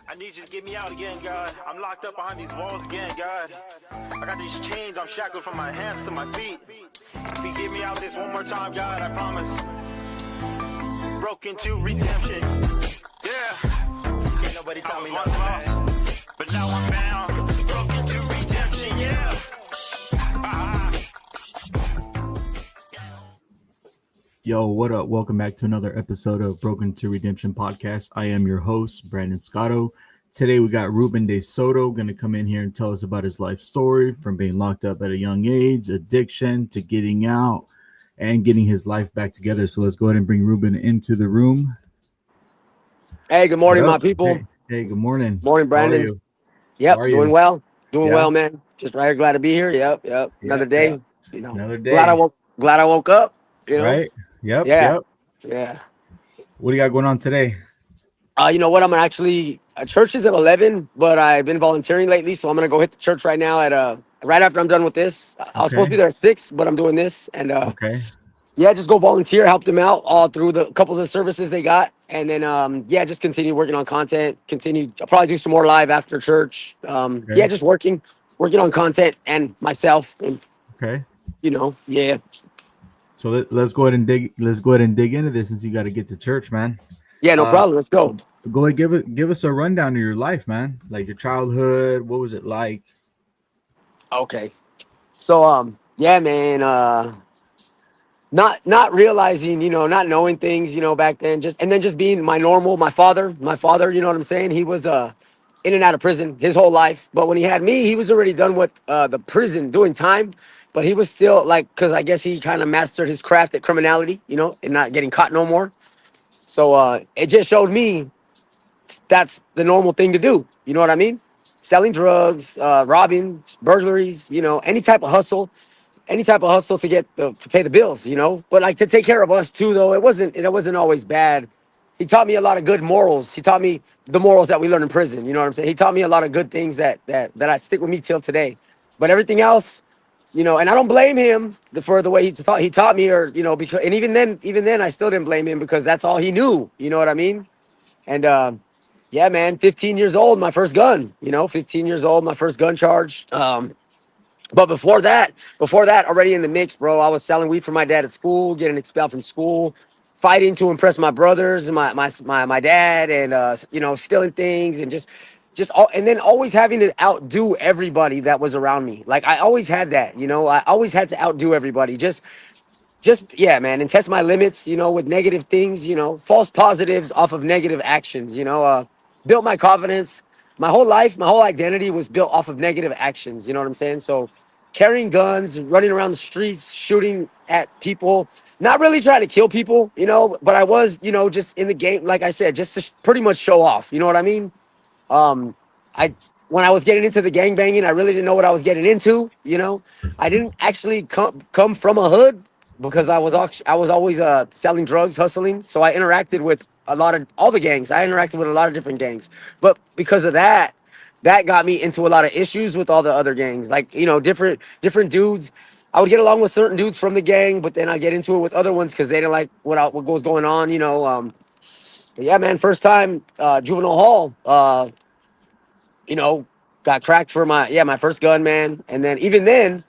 I need you to get me out again, God. I'm locked up behind these walls again, God. I got these chains, I'm shackled from my hands to my feet. If you get me out this one more time, God, I promise. Broken to redemption. Yeah. Can't nobody tell me nothing, lost, but now I'm found. Broken to redemption, yeah. Yo, what up? Welcome back to another episode of Broken to Redemption podcast. I am your host, Brandon Scotto. Today we got Ruben Desoto going to come in here and tell us about his life story from being locked up at a young age, addiction, to getting out and getting his life back together. So let's go ahead and bring Ruben into the room. Hey, good morning, my people. Hey, good morning. Morning, Brandon. How are you? Yep, How are doing you? well. Doing Yeah? well, man. Just right here, glad to be here. Yep. Another day. Yeah. You know, Another day. Glad I woke up. You know, Right? Yep. Yeah. What do you got going on today? You know what? I'm actually church is at 11, but I've been volunteering lately, so I'm gonna go hit the church right now at right after I'm done with this. I was supposed to be there at 6, but I'm doing this, and Okay. yeah, just go volunteer, help them out all through the couple of the services they got, and then just continue working on content. I'll probably do some more live after church. Okay. Yeah, just working on content and myself, and Okay. yeah. So let's go ahead and dig into this since you got to get to church, man. Yeah, no problem. Let's go. Go ahead, give us a rundown of your life, man. Like your childhood. What was it like? Okay. So yeah, man. Not realizing, not knowing things, back then, just being my father, you know what I'm saying? He was in and out of prison his whole life. But when he had me, he was already done with the prison doing time. But he was still like, because I guess he kind of mastered his craft at criminality, and not getting caught no more. So it just showed me that's the normal thing to do. You know what I mean? Selling drugs, robbing, burglaries, any type of hustle to get to pay the bills, but like to take care of us too, though. It wasn't always bad. He taught me a lot of good morals. He taught me the morals that we learn in prison. You know what I'm saying? He taught me a lot of good things that I stick with me till today. But everything else, and I don't blame him for the way he taught me, or because, and even then I still didn't blame him because that's all he knew. You know what I mean? And yeah, man, 15 years old, my first gun. 15 years old, my first gun charge. But before that, already in the mix, bro, I was selling weed for my dad at school, getting expelled from school, fighting to impress my brothers and my dad, and stealing things, and just all, and then always having to outdo everybody that was around me. Like I always had that, I always had to outdo everybody. Just yeah, man, and test my limits, with negative things, false positives off of negative actions, built my confidence. My whole life, my whole identity was built off of negative actions, you know what I'm saying? So carrying guns, running around the streets, shooting at people, not really trying to kill people, but I was, just in the game, like I said, just to pretty much show off, you know what I mean? Um, I When I was getting into the gang banging, I really didn't know what I was getting into. I didn't actually come from a hood because I was always selling drugs, hustling. So I interacted with a lot of all the gangs. I interacted with a lot of different gangs, but because of that, that got me into a lot of issues with all the other gangs. Like different dudes. I would get along with certain dudes from the gang, but then I get into it with other ones because they didn't like what was going on. But yeah, man, first time juvenile hall. You know, got cracked for my first gun, man. And then even then,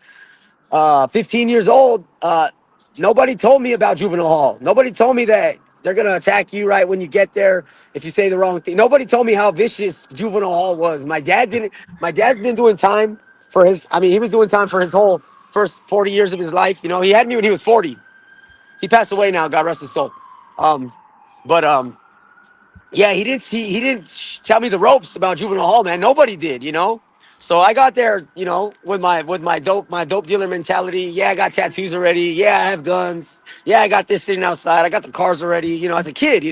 15 years old, nobody told me about juvenile hall. Nobody told me that they're gonna attack you right when you get there if you say the wrong thing. Nobody told me how vicious juvenile hall was. My dad didn't. My dad's been doing time for his. I mean, he was doing time for his whole first 40 years of his life. He had me when he was 40. He passed away now. God rest his soul. Um, but yeah, he didn't tell me the ropes about juvenile hall, man. Nobody did. So I got there, with my dope dealer mentality. Yeah, I got tattoos already. Yeah, I have guns. Yeah, I got this sitting outside. I got the cars already. As a kid,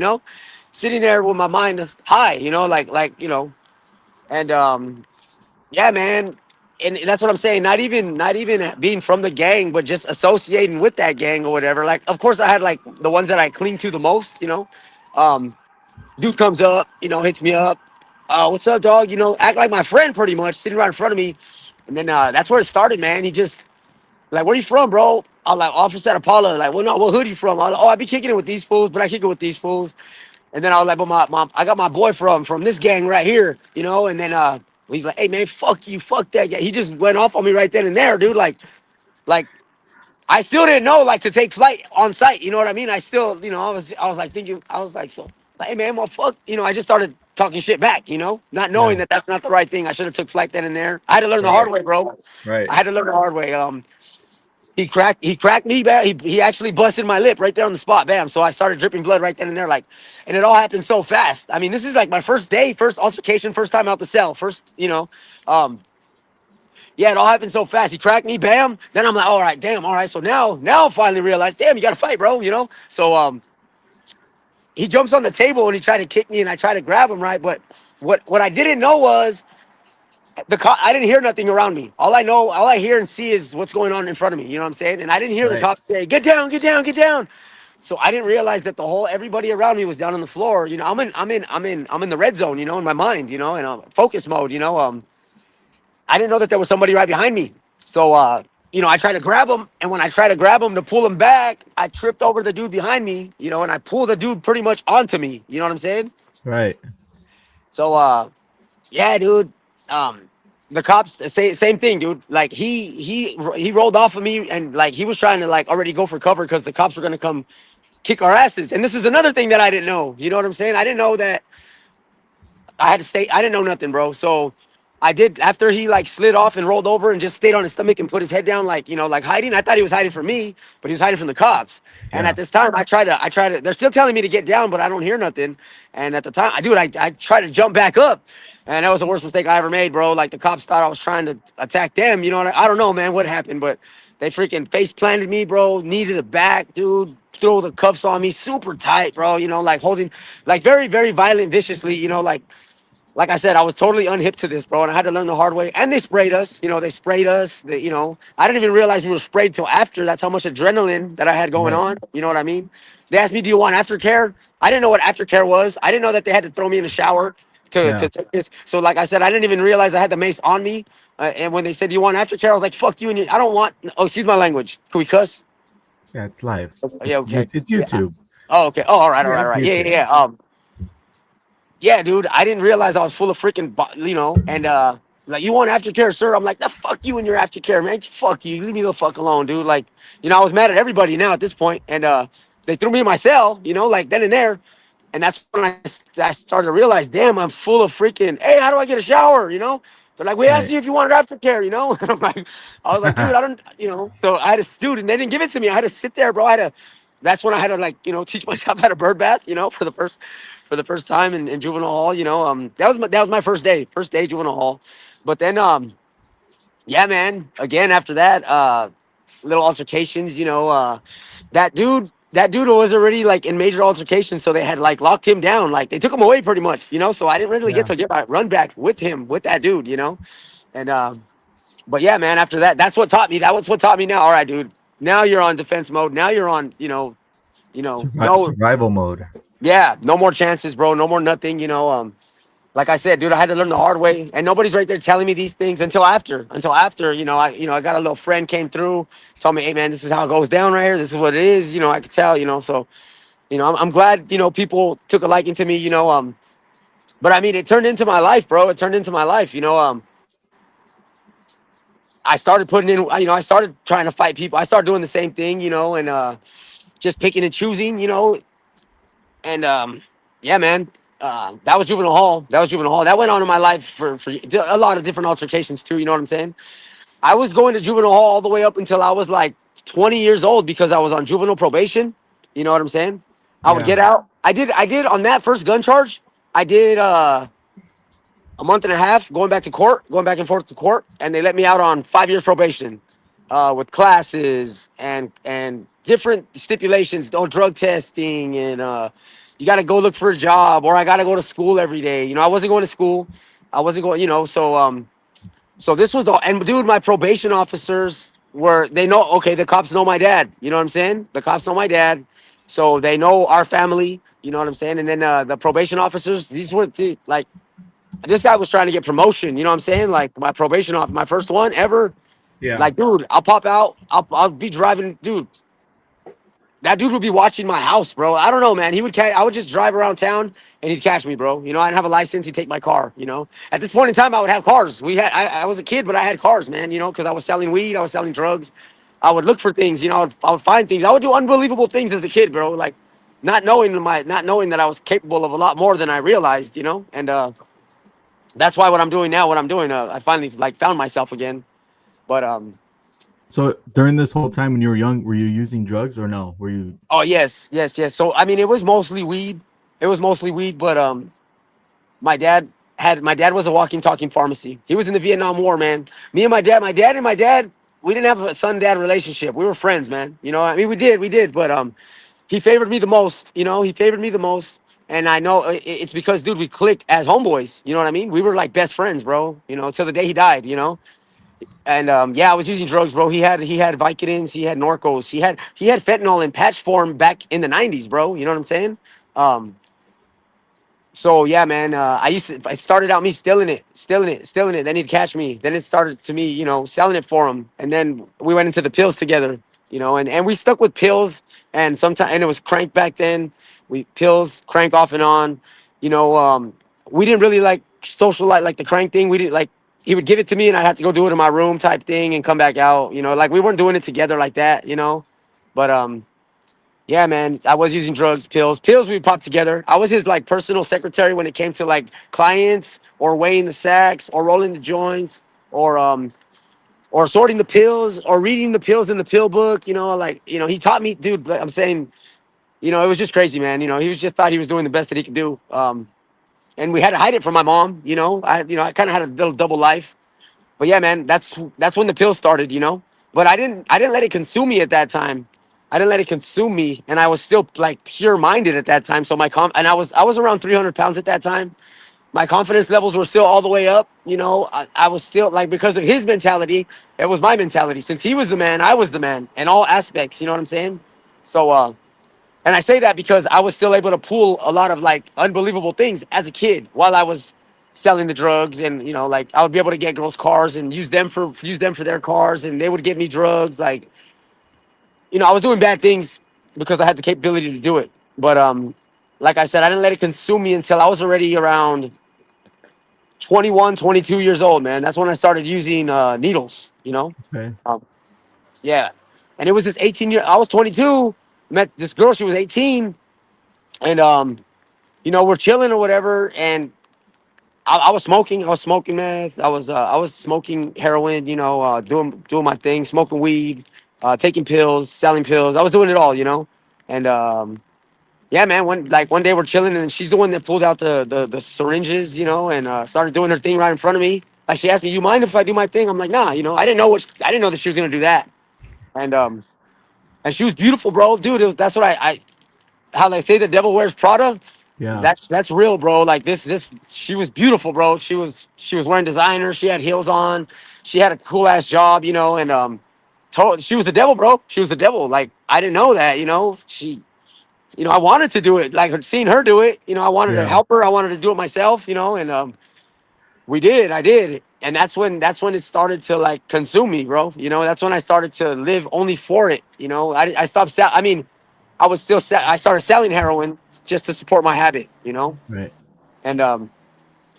sitting there with my mind high. And yeah, man. And that's what I'm saying. Not even being from the gang, but just associating with that gang or whatever. Like, of course, I had like the ones that I cling to the most. Um, Dude comes up, hits me up. What's up, dog? Act like my friend pretty much, sitting right in front of me. And then that's where it started, man. He just, like, where you from, bro? I was like, Officer at Apollo. Like, well, no, what hood you from? I was like, I be kicking it with these fools, but I kick it with these fools. And then I was like, but my I got my boy from this gang right here, you know. And then he's like, hey man, fuck you, fuck that guy. He just went off on me right then and there, dude. Like I still didn't know like to take flight on site. You know what I mean? I still, you know, I was like thinking, I was like, so, like, hey man, well fuck, you know. I just started talking shit back, you know, not knowing Yeah. that that's not the right thing. I should have took flight then and there. I had to learn the hard Right. way, bro. Right. I had to learn the hard way. He cracked me back. He actually busted my lip right there on the spot. Bam. So I started dripping blood right then and there. Like, and it all happened so fast. I mean, this is like my first day, first altercation, first time out the cell, first, you know. Um, yeah, it all happened so fast. He cracked me, bam. Then I'm like, all right, damn, all right. So now I finally realized, damn, you gotta fight, bro, you know? So he jumps on the table and he tried to kick me and I tried to grab him, right? But what I didn't know was I didn't hear nothing around me. All I hear and see is what's going on in front of me. You know what I'm saying? And I didn't hear the Right. cops say, "Get down, get down, get down." So I didn't realize that everybody around me was down on the floor. You know, I'm in the red zone. You know, in my mind. You know, in focus mode. You know, I didn't know that there was somebody right behind me. So you know, I tried to grab him, and when I tried to grab him to pull him back, I tripped over the dude behind me. You know, and I pulled the dude pretty much onto me. You know what I'm saying? Right. So yeah, dude. The cops same thing, dude. Like he rolled off of me and like he was trying to like already go for cover because the cops were gonna come kick our asses. And this is another thing that I didn't know. You know what I'm saying? I didn't know that I had to stay. I didn't know nothing, bro. So I did after he like slid off and rolled over and just stayed on his stomach and put his head down, like, you know, like hiding. I thought he was hiding from me, but he was hiding from the cops. And Yeah. at this time, I tried to. They're still telling me to get down, but I don't hear nothing. And at the time, I tried to jump back up, and that was the worst mistake I ever made, bro. Like the cops thought I was trying to attack them. You know, I don't know, man, what happened, but they freaking face planted me, bro. Knee to the back, dude. Throw the cuffs on me, super tight, bro. You know, like holding, like very, very violent, viciously. You know, like I said, I was totally unhip to this, bro, and I had to learn the hard way. And they sprayed us, you know, they sprayed us. You know, I didn't even realize we were sprayed till after. That's how much adrenaline that I had going Right. on. You know what I mean? They asked me, "Do you want aftercare?" I didn't know what aftercare was. I didn't know that they had to throw me in the shower to Yeah. take this. So, like I said, I didn't even realize I had the mace on me. And when they said, "Do you want aftercare?" I was like, "Fuck you!" And I don't want. Oh, excuse my language. Can we cuss? Yeah. It's live. Yeah, okay. It's Yeah. YouTube. Oh, okay. Oh, all right, all Yeah. right, all It's right. Yeah, yeah, YouTube. yeah. Yeah, dude, I didn't realize I was full of freaking, you know, and like, you want aftercare, sir? I'm like, the fuck you and your aftercare, man. Fuck you. Leave me the fuck alone, dude. Like, you know, I was mad at everybody now at this point, and they threw me in my cell, you know, like then and there, and that's when I started to realize, damn, I'm full of freaking. Hey, how do I get a shower? You know, they're like, we asked Right. you if you wanted aftercare, you know, and I'm like, I was like, dude, I don't, you know, so I had to, dude, and they didn't give it to me. I had to sit there, bro. I had to. That's when I had to like, you know, teach myself how to bird bath, you know, for the first time in juvenile hall. You know, that was my first day juvenile hall. But then yeah, man, again after that, little altercations, you know, that dude was already like in major altercations, so they had like locked him down, like they took him away pretty much, you know. So I didn't really get Yeah. to get my run back with him, with that dude, you know. And but yeah, man, after that, that's what taught me. That was what taught me. Now, all right, dude, now you're on defense mode. Now you're on, no, Survival mode. yeah, no more chances, bro. No more nothing. You know, like I said, dude, I had to learn the hard way, and nobody's right there telling me these things until after. Until after, I got a little friend came through, told me, hey man, this is how it goes down right here. This is what it is. You know, I could tell. You know, so I'm glad people took a liking to me. But I mean, it turned into my life, bro. It turned into my life. I started putting in. I started trying to fight people. I started doing the same thing. And just picking and choosing. And yeah, man, that was juvenile hall. That was juvenile hall. That went on in my life for a lot of different altercations too. You know what I'm saying? I was going to juvenile hall all the way up until I was like 20 years old because I was on juvenile probation. You know what I'm saying? I would Yeah. get out. I did on that first gun charge. I did a month and a half going back to court, going back and forth to court, and they let me out on 5 years probation with classes and different stipulations, no drug testing, and you got to go look for a job, or I got to go to school every day. I wasn't going to school. I wasn't going, so this was all. And dude, my probation officers they know, okay, the cops know my dad. You know what I'm saying? The cops know my dad. So they know our family. You know what I'm saying? And then the probation officers, these were like, this guy was trying to get promotion. You know what I'm saying? Like my probation off, my first one ever. Yeah. Like, dude, I'll pop out. I'll be driving, dude. that dude would be watching my house, bro. I don't know, man. He would catch. I would just drive around town and he'd catch me, bro. You know, I didn't have a license. He'd take my car. You know, at this point in time, I would have cars. I was a kid, but I had cars, man. You know, because I was selling weed, I was selling drugs. I would look for things. You know, I would find things. I would do unbelievable things as a kid, bro. Like not knowing that I was capable of a lot more than I realized. You know, and that's why what I'm doing now, what I'm doing, I finally like found myself again. But So during this whole time when you were young, were you using drugs or no? Were you oh yes, yes, yes. So I mean, it was mostly weed. It was mostly weed, but my dad was a walking, talking pharmacy. He was in the Vietnam War, man. Me and my dad, we didn't have a son dad relationship. We were friends, man. You know, I mean, we did, but he favored me the most. You know, he favored me the most. And I know it's because, dude, we clicked as homeboys. You know what I mean? We were like best friends, bro. You know, till the day he died. You know, and yeah, I was using drugs, bro. He had Vicodins, he had Norcos, he had fentanyl in patch form back in the '90s, bro. You know what I'm saying? Um, so yeah, man. I started out me stealing it. Then he'd catch me. Then it started to me, you know, selling it for him. And then we went into the pills together, you know, and we stuck with pills. And sometimes, and it was crank back then. We pills, crank off and on. You know, we didn't really like socialite like the crank thing. We didn't like. He would give it to me, and I'd have to go do it in my room type thing, and come back out. You know, like we weren't doing it together like that. You know, but yeah, man, I was using drugs, pills. Pills we pop together. I was his like personal secretary when it came to like clients or weighing the sacks or rolling the joints or sorting the pills or reading the pills in the pill book. You know, like you know, he taught me, dude. Like, I'm saying, you know, it was just crazy, man. You know, he was just thought he was doing the best that he could do. And we had to hide it from my mom. I kind of had a little double life. But yeah, man, that's when the pills started, you know. But I didn't let it consume me at that time. I didn't let it consume me, and I was still like pure minded at that time. So and I was around 300 pounds at that time. My confidence levels were still all the way up. You know, I was still like because of his mentality, it was my mentality. Since he was the man, I was the man in all aspects. You know what I'm saying? So and I say that because I was still able to pull a lot of like unbelievable things as a kid while I was selling the drugs, and you know, like I would be able to get girls' cars and use them for their cars, and they would give me drugs. Like, you know, I was doing bad things because I had the capability to do it. But like I said, I didn't let it consume me until I was already around 21, 22 years old, man. That's when I started using needles, you know? okay? Um, yeah. And it was this I was 22, met this girl, she was 18, and you know, we're chilling or whatever, and I was smoking. I was smoking meth. I was smoking heroin. You know, doing my thing, smoking weed, taking pills, selling pills. I was doing it all. You know, and yeah, man. One day we're chilling, and she's the one that pulled out the syringes. You know, and started doing her thing right in front of me. Like she asked me, "You mind if I do my thing?" I'm like, "Nah." You know, I didn't know that she was gonna do that. And and she was beautiful, bro. Dude, that's what I how they say the devil wears Prada. Yeah, That's real, bro. Like this she was beautiful, bro. She was wearing designer. She had heels on. She had a cool ass job, you know, and she was the devil, bro. She was the devil. Like I didn't know that, you know. I wanted to do it. Like seeing her do it, you know, I wanted to yeah, help her. I wanted to do it myself, you know, and we did. I did. And that's when it started to like consume me, bro. You know, that's when I started to live only for it. You know, I stopped I mean, I started selling heroin just to support my habit, you know? right. And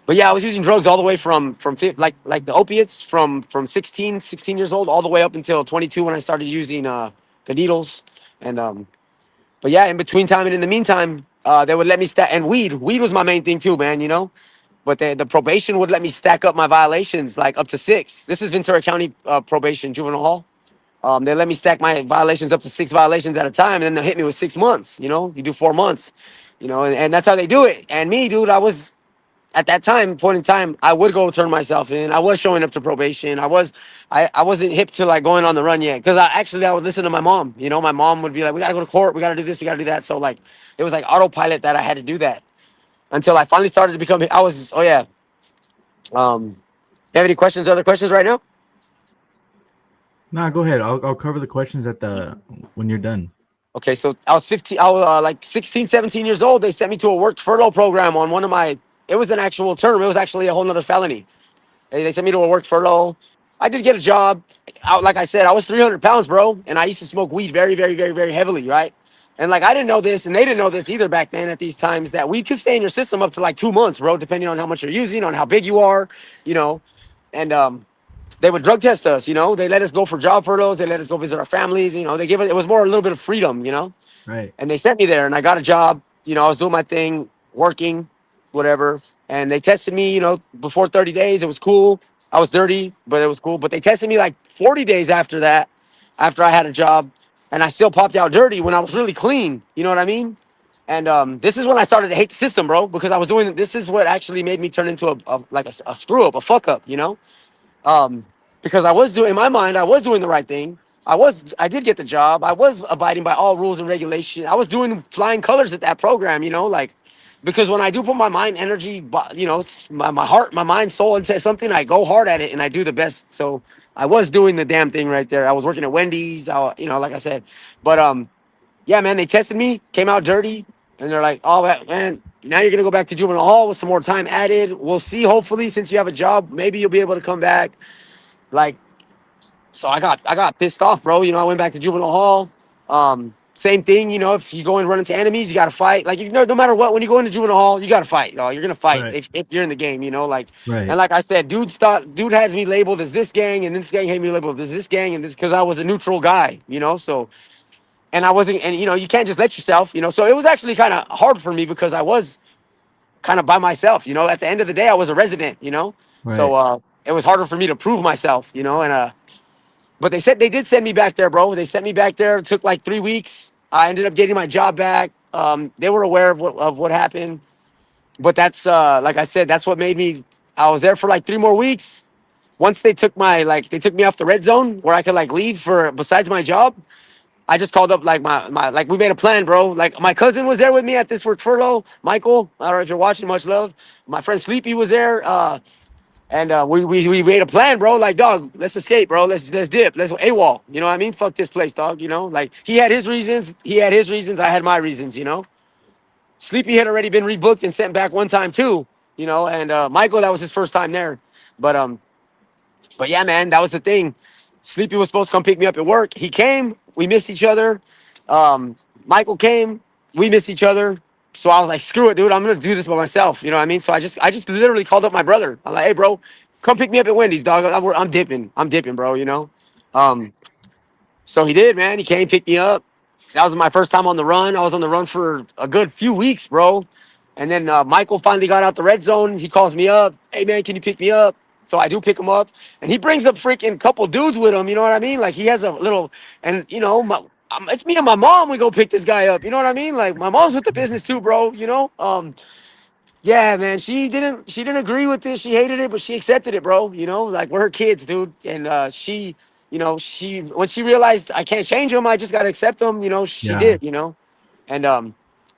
but yeah, I was using drugs all the way like the opiates from 16 years old all the way up until 22 when I started using the needles. And but yeah, in between time and in the meantime, they would let me stack and weed was my main thing too, man, you know? But the probation would let me stack up my violations like up to 6. This is Ventura County probation juvenile hall. They let me stack my violations up to 6 violations at a time, and then they hit me with 6 months. You know, you do 4 months, you know, and that's how they do it. And me, dude, I was at that point in time, I would go turn myself in. I was showing up to probation. I wasn't hip to like going on the run yet because I would listen to my mom. You know, my mom would be like, "We gotta go to court. We gotta do this. We gotta do that." So like, it was like autopilot that I had to do that until I finally started to become. I was, oh yeah. You have any questions? Other questions right now? Nah, go ahead. I'll cover the questions at the when you're done. Okay, so I was 15, I was like 16, 17 years old. They sent me to a work furlough program on one of my, it was an actual term. It was actually a whole nother felony. They sent me to a work furlough. I did get a job. Like I said, I was 300 pounds, bro. And I used to smoke weed very, very, very, very heavily, right? And like I didn't know this, and they didn't know this either back then at these times that we could stay in your system up to like 2 months, bro, depending on how much you're using, on how big you are, you know. And they would drug test us, you know. They let us go for job furloughs. They let us go visit our families. You know, they give us, it was more a little bit of freedom, you know. Right. And they sent me there, and I got a job. You know, I was doing my thing, working, whatever. And they tested me, you know, before 30 days. It was cool. I was dirty, but it was cool. But they tested me like 40 days after that, after I had a job, and I still popped out dirty when I was really clean. You know what I mean? And this is when I started to hate the system, bro, because I was doing. This is what actually made me turn into a screw up, a fuck up. You know, um, because I was doing in my mind, I was doing the right thing. I did get the job. I was abiding by all rules and regulations. I was doing flying colors at that program, you know, like because when I do put my mind, energy, you know, my heart, my mind, soul into something, I go hard at it and I do the best. So I was doing the damn thing right there. I was working at Wendy's, you know, like I said, but yeah, man, they tested me, came out dirty, and they're like, "Oh, man, now you're gonna go back to juvenile hall with some more time added. We'll see. Hopefully, since you have a job, maybe you'll be able to come back." Like, so I got pissed off, bro. You know, I went back to juvenile hall. Same thing, you know, if you go and run into enemies, you got to fight. Like, you know, no matter what, when you go into juvenile hall, you got to fight. You're gonna fight Right. if you're in the game, you know. Like, and Right. like I said, dude has me labeled as this gang, and this gang had me labeled as this gang, and this because I was a neutral guy, you know. So, and I wasn't, and you know, you can't just let yourself, you know. So it was actually kind of hard for me because I was kind of by myself, you know. At the end of the day, I was a resident, you know. So Right. it was harder for me to prove myself, you know, and but they said they did send me back there, bro. They sent me back there. It took like 3 weeks. I ended up getting my job back. They were aware of what happened, but that's like I said, that's what made me. I was there for like 3 more weeks. Once they took they took me off the red zone where I could like leave for besides my job. I just called up like my like we made a plan, bro. Like my cousin was there with me at this work furlough. Michael, I don't know if you're watching. Much love. My friend Sleepy was there. And we made a plan, bro. Like, dog, let's escape, bro. Let's dip. Let's AWOL. You know what I mean? Fuck this place, dog. You know, like he had his reasons. He had his reasons. I had my reasons. You know, Sleepy had already been rebooked and sent back one time too. You know, and Michael, that was his first time there. But but yeah, man, that was the thing. Sleepy was supposed to come pick me up at work. He came. We missed each other. Um, Michael came. We missed each other. So I was like, screw it, dude. I'm gonna do this by myself. You know what I mean? So I just literally called up my brother. I'm like, hey, bro, come pick me up at Wendy's, dog. I'm dipping. I'm dipping, bro. You know. Um, so he did, man. He came, picked me up. That was my first time on the run. I was on the run for a good few weeks, bro. And then Michael finally got out the red zone. He calls me up. Hey, man, can you pick me up? So I do pick him up. And he brings a freaking couple dudes with him. You know what I mean? Like he has a little, and you know, it's me and my mom. We go pick this guy up. You know what I mean? Like my mom's with the business too, bro. You know? Yeah, man. She didn't agree with this. She hated it, but she accepted it, bro. You know, like we're her kids, dude. And she, you know, she when she realized I can't change them, I just gotta accept them. You know, she Yeah. did. You know, and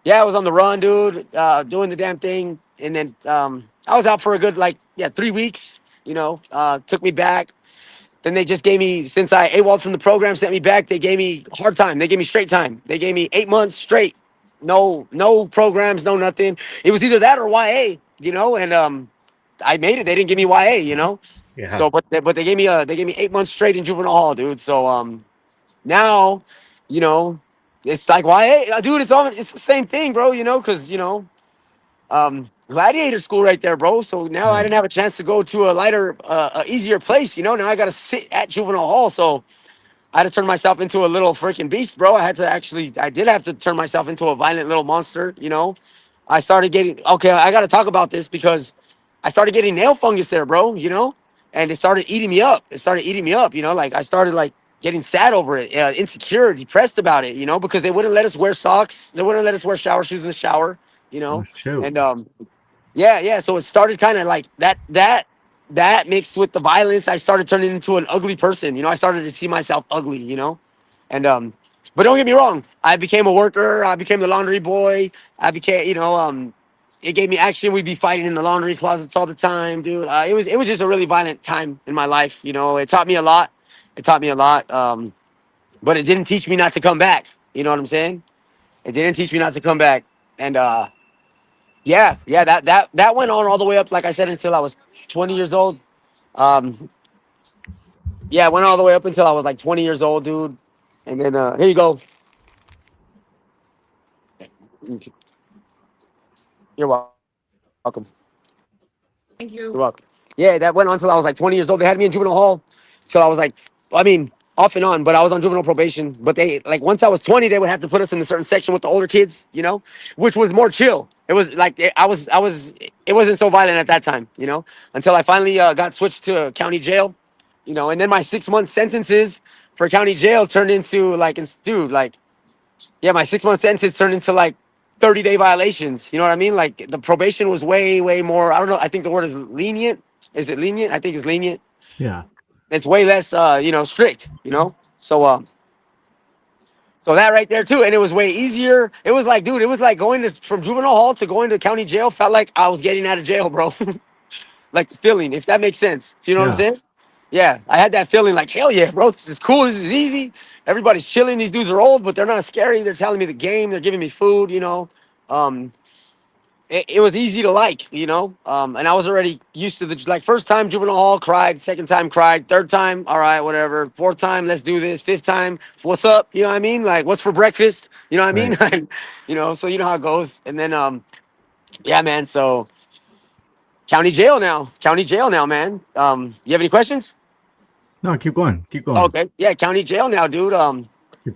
yeah, I was on the run, dude, doing the damn thing. And then I was out for a good like 3 weeks. You know, took me back. Then they just gave me since I AWOL from the program, sent me back. They gave me hard time. They gave me straight time. They gave me 8 months straight. No programs, no nothing. It was either that or YA, you know, and I made it. They didn't give me YA, you know. Yeah. So but they gave me 8 months straight in juvenile hall, dude. So now, you know, it's like YA, dude, it's the same thing, bro, you know, cuz you know, gladiator school right there, bro. So now I Right. didn't have a chance to go to a lighter easier place, you know. Now I got to sit at juvenile hall. So I had to turn myself into a little freaking beast, bro. I did have to turn myself into a violent little monster, you know. I started getting, okay, I got to talk about this because I started getting nail fungus there, bro, you know, and it started eating me up. It started eating me up, you know, like I started like getting sad over it, insecure, depressed about it, you know, because they wouldn't let us wear socks. They wouldn't let us wear shower shoes in the shower, you Oh know, shoot. and yeah, yeah. So it started kind of like that mixed with the violence. I started turning into an ugly person. You know, I started to see myself ugly. You know, and but don't get me wrong. I became a worker. I became the laundry boy. I became, you know, it gave me action. We'd be fighting in the laundry closets all the time, dude. It was just a really violent time in my life. You know, it taught me a lot. It taught me a lot. But it didn't teach me not to come back. You know what I'm saying? It didn't teach me not to come back. And yeah, yeah, that went on all the way up, like I said, until I was 20 years old. Um, yeah, it went all the way up until I was like 20 years old, dude. And then here you go. You're welcome. You're welcome. Yeah, that went on until I was like 20 years old. They had me in juvenile hall till I was like, I mean, off and on, but I was on juvenile probation. But they, like, once I was 20, they would have to put us in a certain section with the older kids, which was more chill. It was like, it wasn't so violent at that time, until I finally got switched to county jail, and then my 6 month sentences for county jail turned into like, dude, like, yeah, my 6 month sentences turned into like 30-day violations. You know what I mean? Like the probation was way, way more. I don't know. I think the word is lenient. Is it lenient? I think it's lenient. Yeah. It's way less, strict. So that right there too, and it was way easier. It was like, dude, it was like going from juvenile hall to going to county jail. Felt like I was getting out of jail, bro. Like the feeling, if that makes sense. Do you know what I'm Yeah. saying? Yeah, I had that feeling like, hell yeah, bro, this is cool, this is easy. Everybody's chilling. These dudes are old, but they're not scary. They're telling me the game. They're giving me food. Um, it was easy to like. And I was already used to like first time juvenile hall, cried, second time cried, third time, all right, whatever, fourth time, let's do this, fifth time, what's up? You know what I mean? Like, what's for breakfast? You know what I mean? Right. Like, so you know how it goes. And then, yeah, man. So county jail now, man. You have any questions? No, keep going. Keep going. Okay. Yeah, county jail now, dude.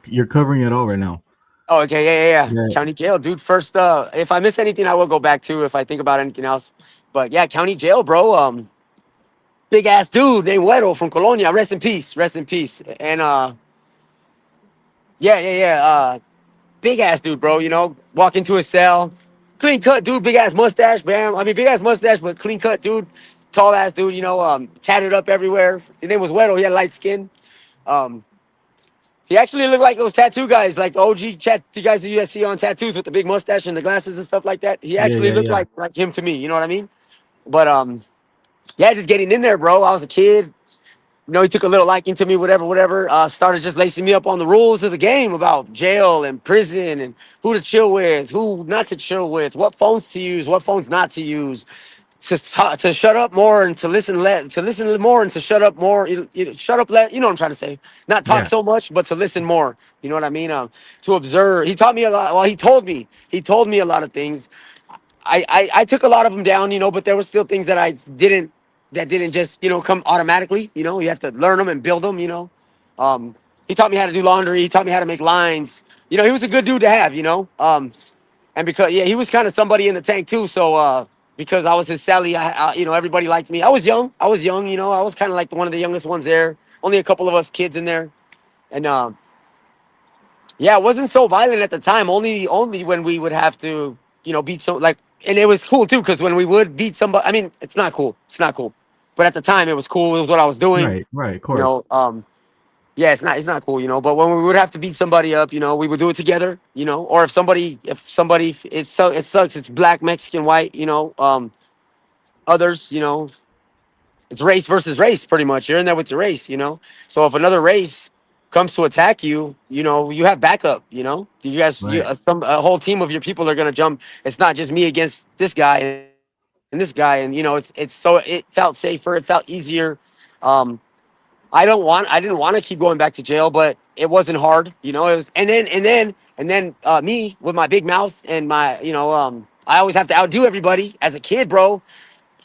You're covering it all right now. Oh, okay, yeah. Yeah. County jail, dude. First, if I miss anything, I will go back to if I think about anything else. But yeah, county jail, bro. Big ass dude named Güero from Colonia. Rest in peace. Rest in peace. And yeah. Big ass dude, bro. Walk into his cell, clean cut dude, big ass mustache, bam. I mean, big ass mustache, but clean cut dude, tall ass dude. Tatted up everywhere. His name was Güero. He had light skin. Um, He actually looked like those tattoo guys, like the OG tattoo guys that you see on tattoos with the big mustache and the glasses and stuff like that. He Yeah. actually Yeah. looked Yeah. like him to me. You know what I mean? But yeah, just getting in there, bro. I was a kid. He took a little liking to me, whatever. Started just lacing me up on the rules of the game about jail and prison and who to chill with, who not to chill with, what phones to use, what phones not to use, to shut up more and to listen more and to shut up more. Shut up, you know what I'm trying to say. Not talk Yeah. so much, but to listen more. You know what I mean? To observe. He taught me a lot. Well, he told me a lot of things. I took a lot of them down, but there were still things that didn't just come automatically. You have to learn them and build them. Um, he taught me how to do laundry. He taught me how to make lines. He was a good dude to have. And because he was kind of somebody in the tank too. So because I was his Sally, everybody liked me. I was young. I was kind of like one of the youngest ones there. Only a couple of us kids in there, and yeah, it wasn't so violent at the time. Only when we would have to, beat some like, and it was cool too because when we would beat somebody, I mean, it's not cool. It's not cool, but at the time it was cool. It was what I was doing. Right. Right. Of You course. know, yeah, it's not cool. But when we would have to beat somebody up, we would do it together. Or if somebody, it sucks. It's black, Mexican, white. Others. It's race versus race, pretty much. You're in there with your race. So if another race comes to attack you, you have backup. You guys, Right. a whole team of your people are gonna jump. It's not just me against this guy and this guy, and it's so it felt safer, it felt easier. Um, I didn't want to keep going back to jail, but it wasn't hard. It was, and then me with my big mouth and my, I always have to outdo everybody as a kid, bro.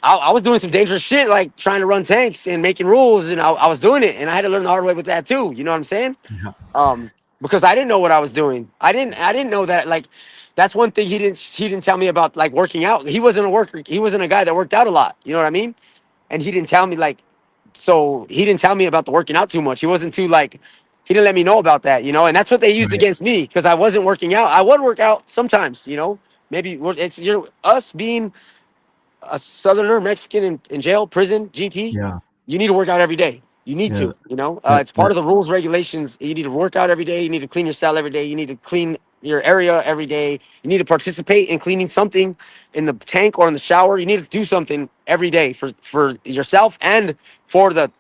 I was doing some dangerous shit, like trying to run tanks and making rules, and I was doing it, and I had to learn the hard way with that too. You know what I'm saying? Yeah. Because I didn't know what I was doing. I didn't know that. Like, that's one thing he didn't tell me about, like, working out. He wasn't a worker. He wasn't a guy that worked out a lot. You know what I mean? And he didn't tell me, like, so he didn't tell me about the working out too much. He wasn't too, like, he didn't let me know about that. And that's what they used Right. against me because I wasn't working out. I would work out sometimes. Maybe it's us being a Southerner, Mexican in jail, prison, GP, Yeah. you need to work out every day. You need Yeah. to, That. it's part That. of the rules, regulations. You need to work out every day. You need to clean your cell every day. You need to clean your area every day. You need to participate in cleaning something in the tank or in the shower. You need to do something every day for yourself and for the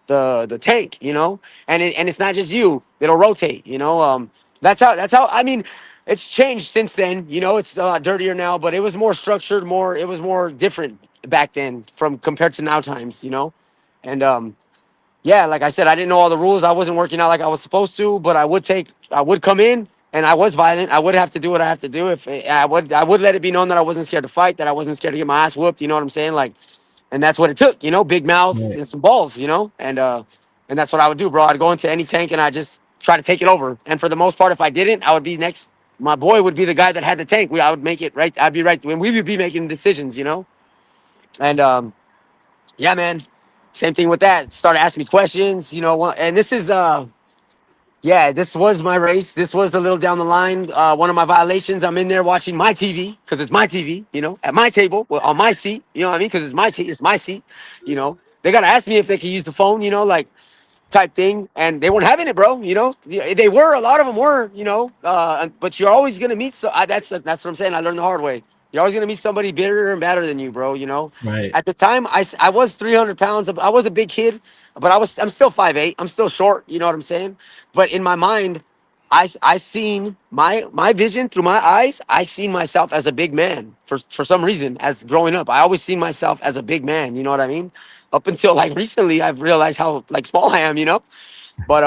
tank, and it's not just you. It'll rotate, that's how I mean, it's changed since then. It's a lot dirtier now, but it was more structured, it was more different back then from compared to now times. And yeah, like I said, I didn't know all the rules. I wasn't working out like I was supposed to, but I would come in and I was violent. I would have to do what I have to do. If I would let it be known that I wasn't scared to fight, that I wasn't scared to get my ass whooped. You know what I'm saying? Like, and that's what it took. You know, big mouth Right. and some balls. You know, and that's what I would do, bro. I'd go into any tank and I just try to take it over. And for the most part, if I didn't, I would be next. My boy would be the guy that had the tank. I would make it right. I'd be right when we would be making decisions. You know, and yeah, man. Same thing with that. Started asking me questions. You know, and this is yeah, this was my race. This was a little down the line. One of my violations. I'm in there watching my TV because it's my TV. You know, at my table, well, on my seat. You know what I mean? Because it's my seat. You know, they gotta ask me if they can use the phone. You know, like type thing, and they weren't having it, bro. You know, they were. A lot of them were. You know, but you're always gonna meet. So that's what I'm saying. I learned the hard way. You're always gonna meet somebody bigger and badder than you, bro. You know. Right. At the time, I was 300 pounds. I was a big kid, but I'm still 5'8". I'm still short. You know what I'm saying? But in my mind, I seen my vision through my eyes. I seen myself as a big man for some reason. As growing up, I always seen myself as a big man. You know what I mean? Up until like recently, I've realized how like small I am. You know, but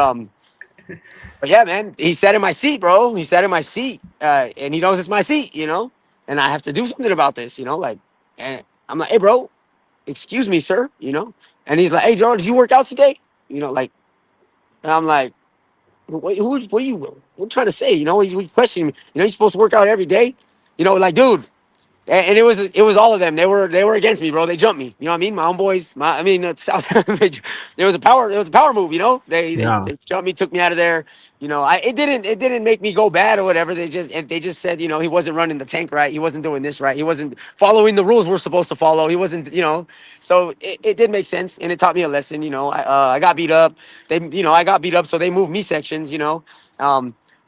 but yeah, man, he sat in my seat, bro. He sat in my seat, and he knows it's my seat. You know, and I have to do something about this. You know, like, and I'm like, hey, bro, excuse me, sir. You know, and he's like, hey, John, did you work out today? You know, like, and I'm like. What are you what are you trying to say? You know, you questioning me. You know, you're supposed to work out every day. You know, like, dude, and it was all of them. They were against me, bro. They jumped me. You know what I mean? My own boys. South. It was a power move. You know, Yeah. they jumped me, took me out of there. You know, it didn't make me go bad or whatever. They just said, you know, he wasn't running the tank right. He wasn't doing this right. He wasn't following the rules we're supposed to follow. He wasn't, you know. So it did make sense, and it taught me a lesson. You know, I got beat up. I got beat up, so they moved me sections. You know,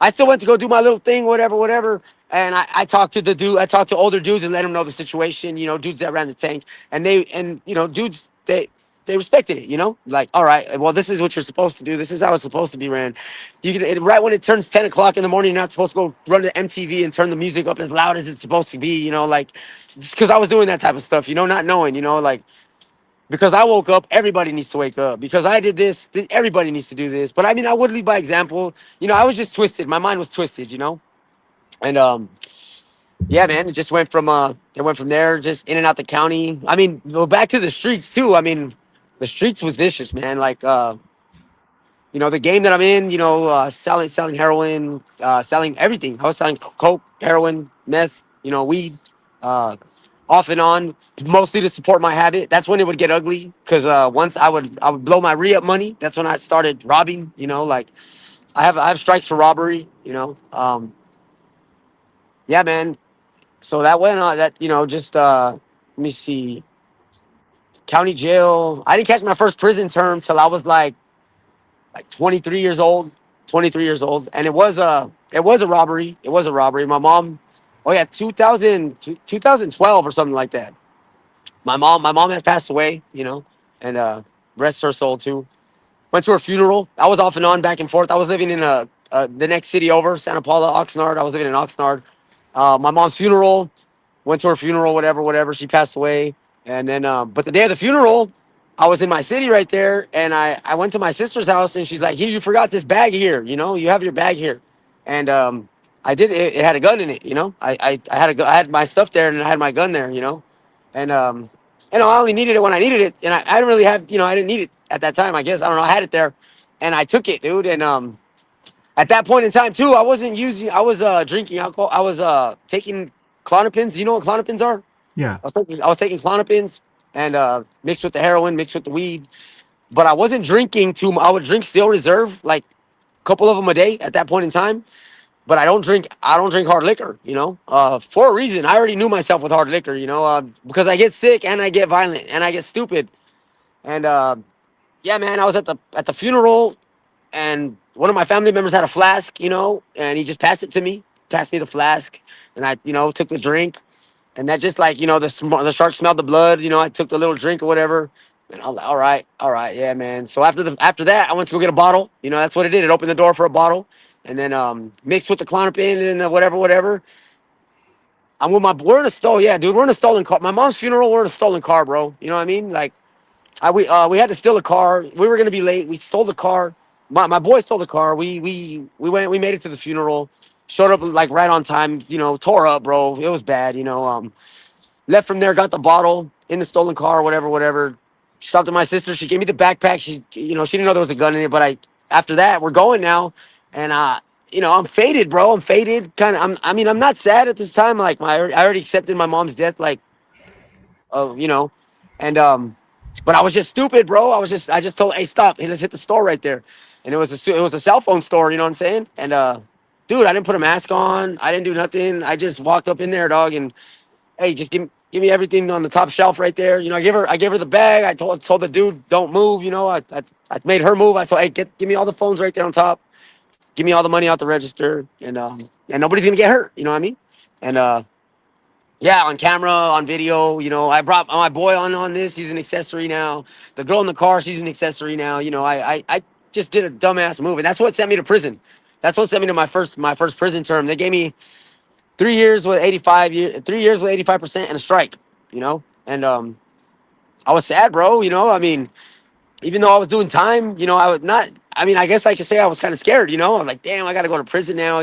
I still went to go do my little thing, whatever, whatever. And I talked to the dude. I talked to older dudes and let them know the situation. You know, dudes that ran the tank, and you know, dudes they respected it. You know, like, all right, well, this is what you're supposed to do. This is how it's supposed to be ran. Right when it turns 10 o'clock in the morning, you're not supposed to go run to MTV and turn the music up as loud as it's supposed to be. You know, like, because I was doing that type of stuff. You know, not knowing. You know, like, because I woke up, everybody needs to wake up. Because I did this, everybody needs to do this. But I mean, I would lead by example. You know, I was just twisted. My mind was twisted. You know, and yeah, man, it went from there, just in and out the county. I mean, go back to the streets too. I mean, the streets was vicious, man. Like, you know, the game that I'm in, you know, selling heroin, selling everything. I was selling coke, heroin, meth, you know, weed, uh, off and on, mostly to support my habit. That's when it would get ugly, because once I would blow my re-up money. That's when I started robbing. You know, like, I have strikes for robbery. You know, yeah, man. So that went on. That, you know, just let me see, county jail. I didn't catch my first prison term till I was like 23 years old, 23 years old. And it was a robbery. It was a robbery. My mom, oh yeah, 2012 or something like that. My mom has passed away, you know, and rest her soul too. Went to her funeral. I was off and on, back and forth. I was living in the next city over, Santa Paula, Oxnard. I was living in Oxnard. My mom's funeral, went to her funeral, whatever, whatever. She passed away. And then, but the day of the funeral, I was in my city right there, and I went to my sister's house, and she's like, "Here, you forgot this bag here. You know, you have your bag here." And I did. It had a gun in it. You know, I had my stuff there, and I had my gun there. You know, and I only needed it when I needed it, and I didn't really have. You know, I didn't need it at that time. I guess I don't know. I had it there, and I took it, dude. And at that point in time too, I wasn't using. I was drinking alcohol. I was taking clonopins. You know what clonopins are? Yeah. I was taking clonopins, and mixed with the heroin, mixed with the weed. But I wasn't drinking too. I would drink Steel Reserve, like a couple of them a day at that point in time. But I don't drink. I don't drink hard liquor. You know, for a reason. I already knew myself with hard liquor. You know, because I get sick and I get violent and I get stupid. And yeah, man, I was at the funeral, and one of my family members had a flask. You know, and he just passed it to me. Passed me the flask, and I, took the drink. And that just, like, the shark smelled the blood. I took the little drink or whatever. And I was like, all right, yeah, man. So after that, I went to go get a bottle. That's what it did. It opened the door for a bottle, and then mixed with the Klonopin and the whatever, whatever. We're in a stolen, yeah, dude. We're in a stolen car. My mom's funeral, we're in a stolen car, bro. You know what I mean? Like, we had to steal a car. We were gonna be late. We stole the car. My boy stole the car. We made it to the funeral. Showed up like right on time, tore up, bro. It was bad, left from there, got the bottle in the stolen car, whatever, whatever. Stopped at my sister. She gave me the backpack. She didn't know there was a gun in it. But after that, we're going now, and I'm faded, bro. I'm faded. Kind of. I'm not sad at this time. Like I already accepted my mom's death. Like, uh, you know, and but I was just stupid, bro. I just told, hey, stop. Hey, let's hit the store right there, and it was a cell phone store. You know what I'm saying? And dude, I didn't put a mask on. I didn't do nothing. I just walked up in there, dog, and hey, just give me everything on the top shelf right there. I gave her the bag. I told the dude, don't move. I made her move. I told, hey, give me all the phones right there on top. Give me all the money out the register, and nobody's gonna get hurt. You know what I mean? And yeah, on camera, on video. I brought my boy on this. He's an accessory now. The girl in the car, she's an accessory now. I just did a dumbass move, and that's what sent me to prison. That's what sent me to my first prison term. They gave me 3 years with 3 years with 85% and a strike, and I was sad, bro. Even though I was doing time, I was not. I mean, I guess I could say I was kind of scared. I was like, damn, I got to go to prison now.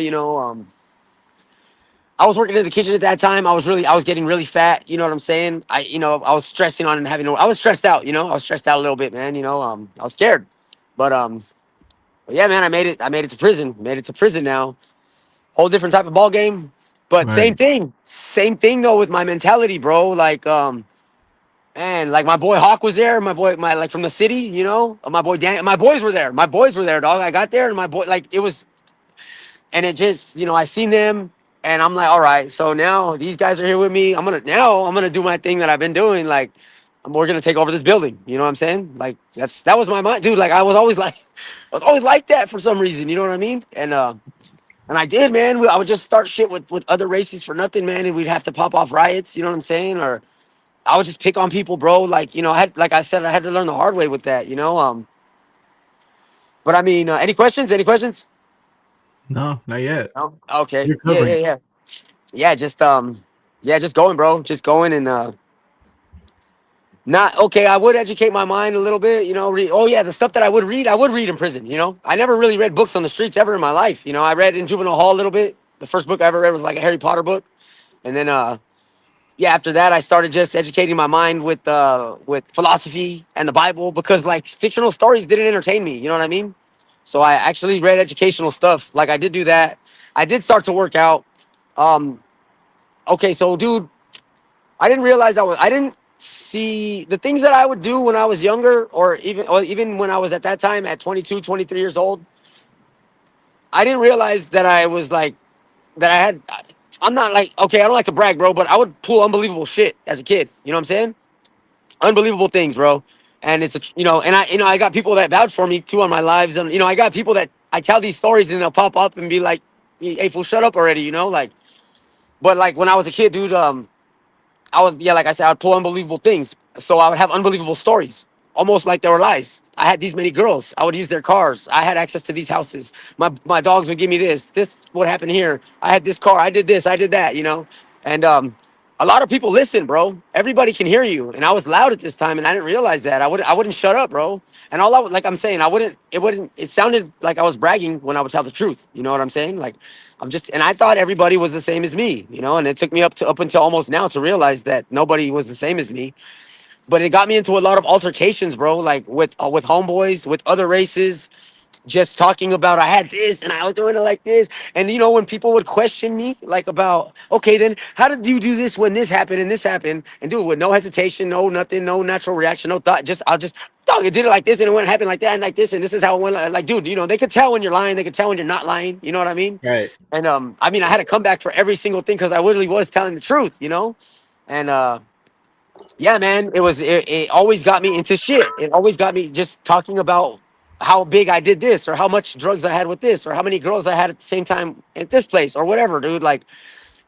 I was working in the kitchen at that time. I was getting really fat. You know what I'm saying? I was stressing on and I was stressed out. I was stressed out a little bit, man. I was scared, but but yeah, man, I made it. I made it to prison. Made it to prison now. Whole different type of ball game, but Right. same thing though with my mentality, bro. Like, man, like my boy Hawk was there. My like from the city, my boy Dan. My boys were there. My boys were there, dog. I got there, and my boy, like, it was, and it just, I seen them, and I'm like, all right, so now these guys are here with me. I'm gonna do my thing that I've been doing. Like, we're gonna take over this building. You know what I'm saying? Like, that was my mind, dude. Like, I was always like that for some reason. You know what I mean? And I did, man. I would just start shit with other races for nothing, man, and we'd have to pop off riots. You know what I'm saying? Or I would just pick on people, bro. Like, like I said, I had to learn the hard way with that. But I mean, any questions? Any questions? No, not yet. No. Okay. You're Yeah, yeah, covering. yeah. Yeah, just going, bro. Just going and not okay. I would educate my mind a little bit. Oh yeah, the stuff that I would read in prison. I never really read books on the streets ever in my life. I read in juvenile hall a little bit. The first book I ever read was like a Harry Potter book, and then yeah, after that I started just educating my mind with philosophy and the Bible, because like fictional stories didn't entertain me. You know what I mean? So I actually read educational stuff. Like, I did do that. I did start to work out. Um, okay, so dude, I didn't see the things that I would do when I was younger, or even when I was at that time at 22, 23 years old. I didn't realize that I was like that I had I'm not like, okay, I don't like to brag, bro, but I would pull unbelievable shit as a kid. You know what I'm saying? Unbelievable things, bro. And and I got people that vouch for me too on my lives, and I got people that I tell these stories and they'll pop up and be like, "Hey, fool, shut up already," like. But like when I was a kid, dude, I was, yeah, like I said, I would pull unbelievable things. So I would have unbelievable stories, almost like they were lies. I had these many girls. I would use their cars. I had access to these houses. My dogs would give me this. This what happened here. I had this car. I did this. I did that. And a lot of people listen, bro. Everybody can hear you. And I was loud at this time, and I didn't realize that. I wouldn't shut up, bro. And all I would, like I'm saying, I wouldn't. It wouldn't. It sounded like I was bragging when I would tell the truth. You know what I'm saying? Like, and I thought everybody was the same as me, and it took me up until almost now to realize that nobody was the same as me. But it got me into a lot of altercations, bro, like with homeboys, with other races, just talking about I had this and I was doing it like this. And when people would question me, like, about, okay, then how did you do this when this happened and this happened? And dude, with no hesitation, no nothing, no natural reaction, no thought, I'll just, dog, it did it like this and it went happen like that and like this and this is how it went. Like, dude, they could tell when you're lying, they could tell when you're not lying. You know what I mean? Right. And I mean, I had to come back for every single thing because I literally was telling the truth. And yeah, man, it always got me into shit. It always got me just talking about how big I did this, or how much drugs I had with this, or how many girls I had at the same time at this place, or whatever, dude. Like,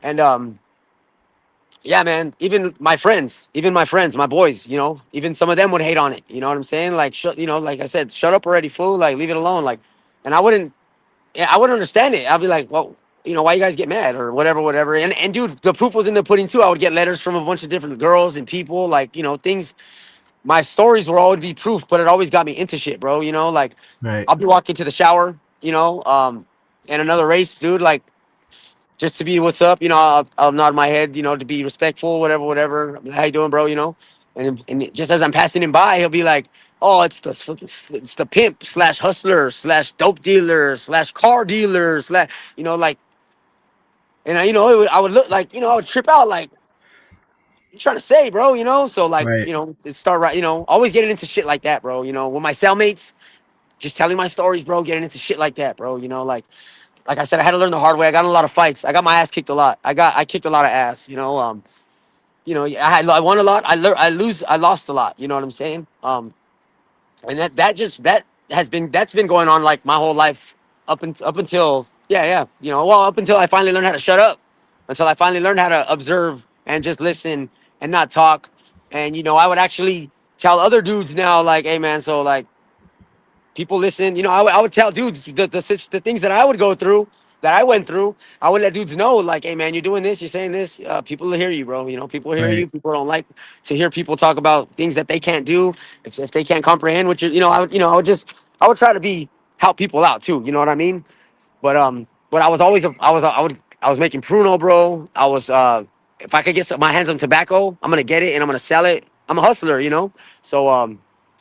and yeah, man, even my friends, my boys, even some of them would hate on it. You know what I'm saying? Like, like I said, shut up already, fool. Like, leave it alone. Like, and I wouldn't understand it. I'd be like, well, why you guys get mad or whatever, whatever. And dude, the proof was in the pudding too. I would get letters from a bunch of different girls and people, like, things. My stories were always be proof, but it always got me into shit, bro. Like, Right. I'll be walking to the shower, in another race, dude. Like, just to be what's up. I'll nod my head, to be respectful, whatever, whatever. How you doing, bro? And just as I'm passing him by, he'll be like, "Oh, it's the pimp slash hustler slash dope dealer slash car dealer slash like." And I would look like I would trip out like, you trying to say, bro? So like Right. it start right. Always getting into shit like that, bro. With my cellmates, just telling my stories, bro. Getting into shit like that, bro. Like I said, I had to learn the hard way. I got in a lot of fights. I got my ass kicked a lot. I kicked a lot of ass. I won a lot. I lost a lot. You know what I'm saying? And that's been going on like my whole life up until yeah. Well, up until I finally learned how to shut up, until I finally learned how to observe and just listen and not talk. And I would actually tell other dudes now, like, hey man, so like people listen. I would tell dudes the things that I would go through, that I went through. I would let dudes know, like, hey man, you're doing this, you're saying this. People will hear you, bro. People hear Right. you. People don't like to hear people talk about things that they can't do if they can't comprehend what you're. I would try to help people out too. You know what I mean? But I was always I was making pruno, bro. I was if I could get my hands on tobacco, I'm gonna get it and I'm gonna sell it. I'm a hustler. So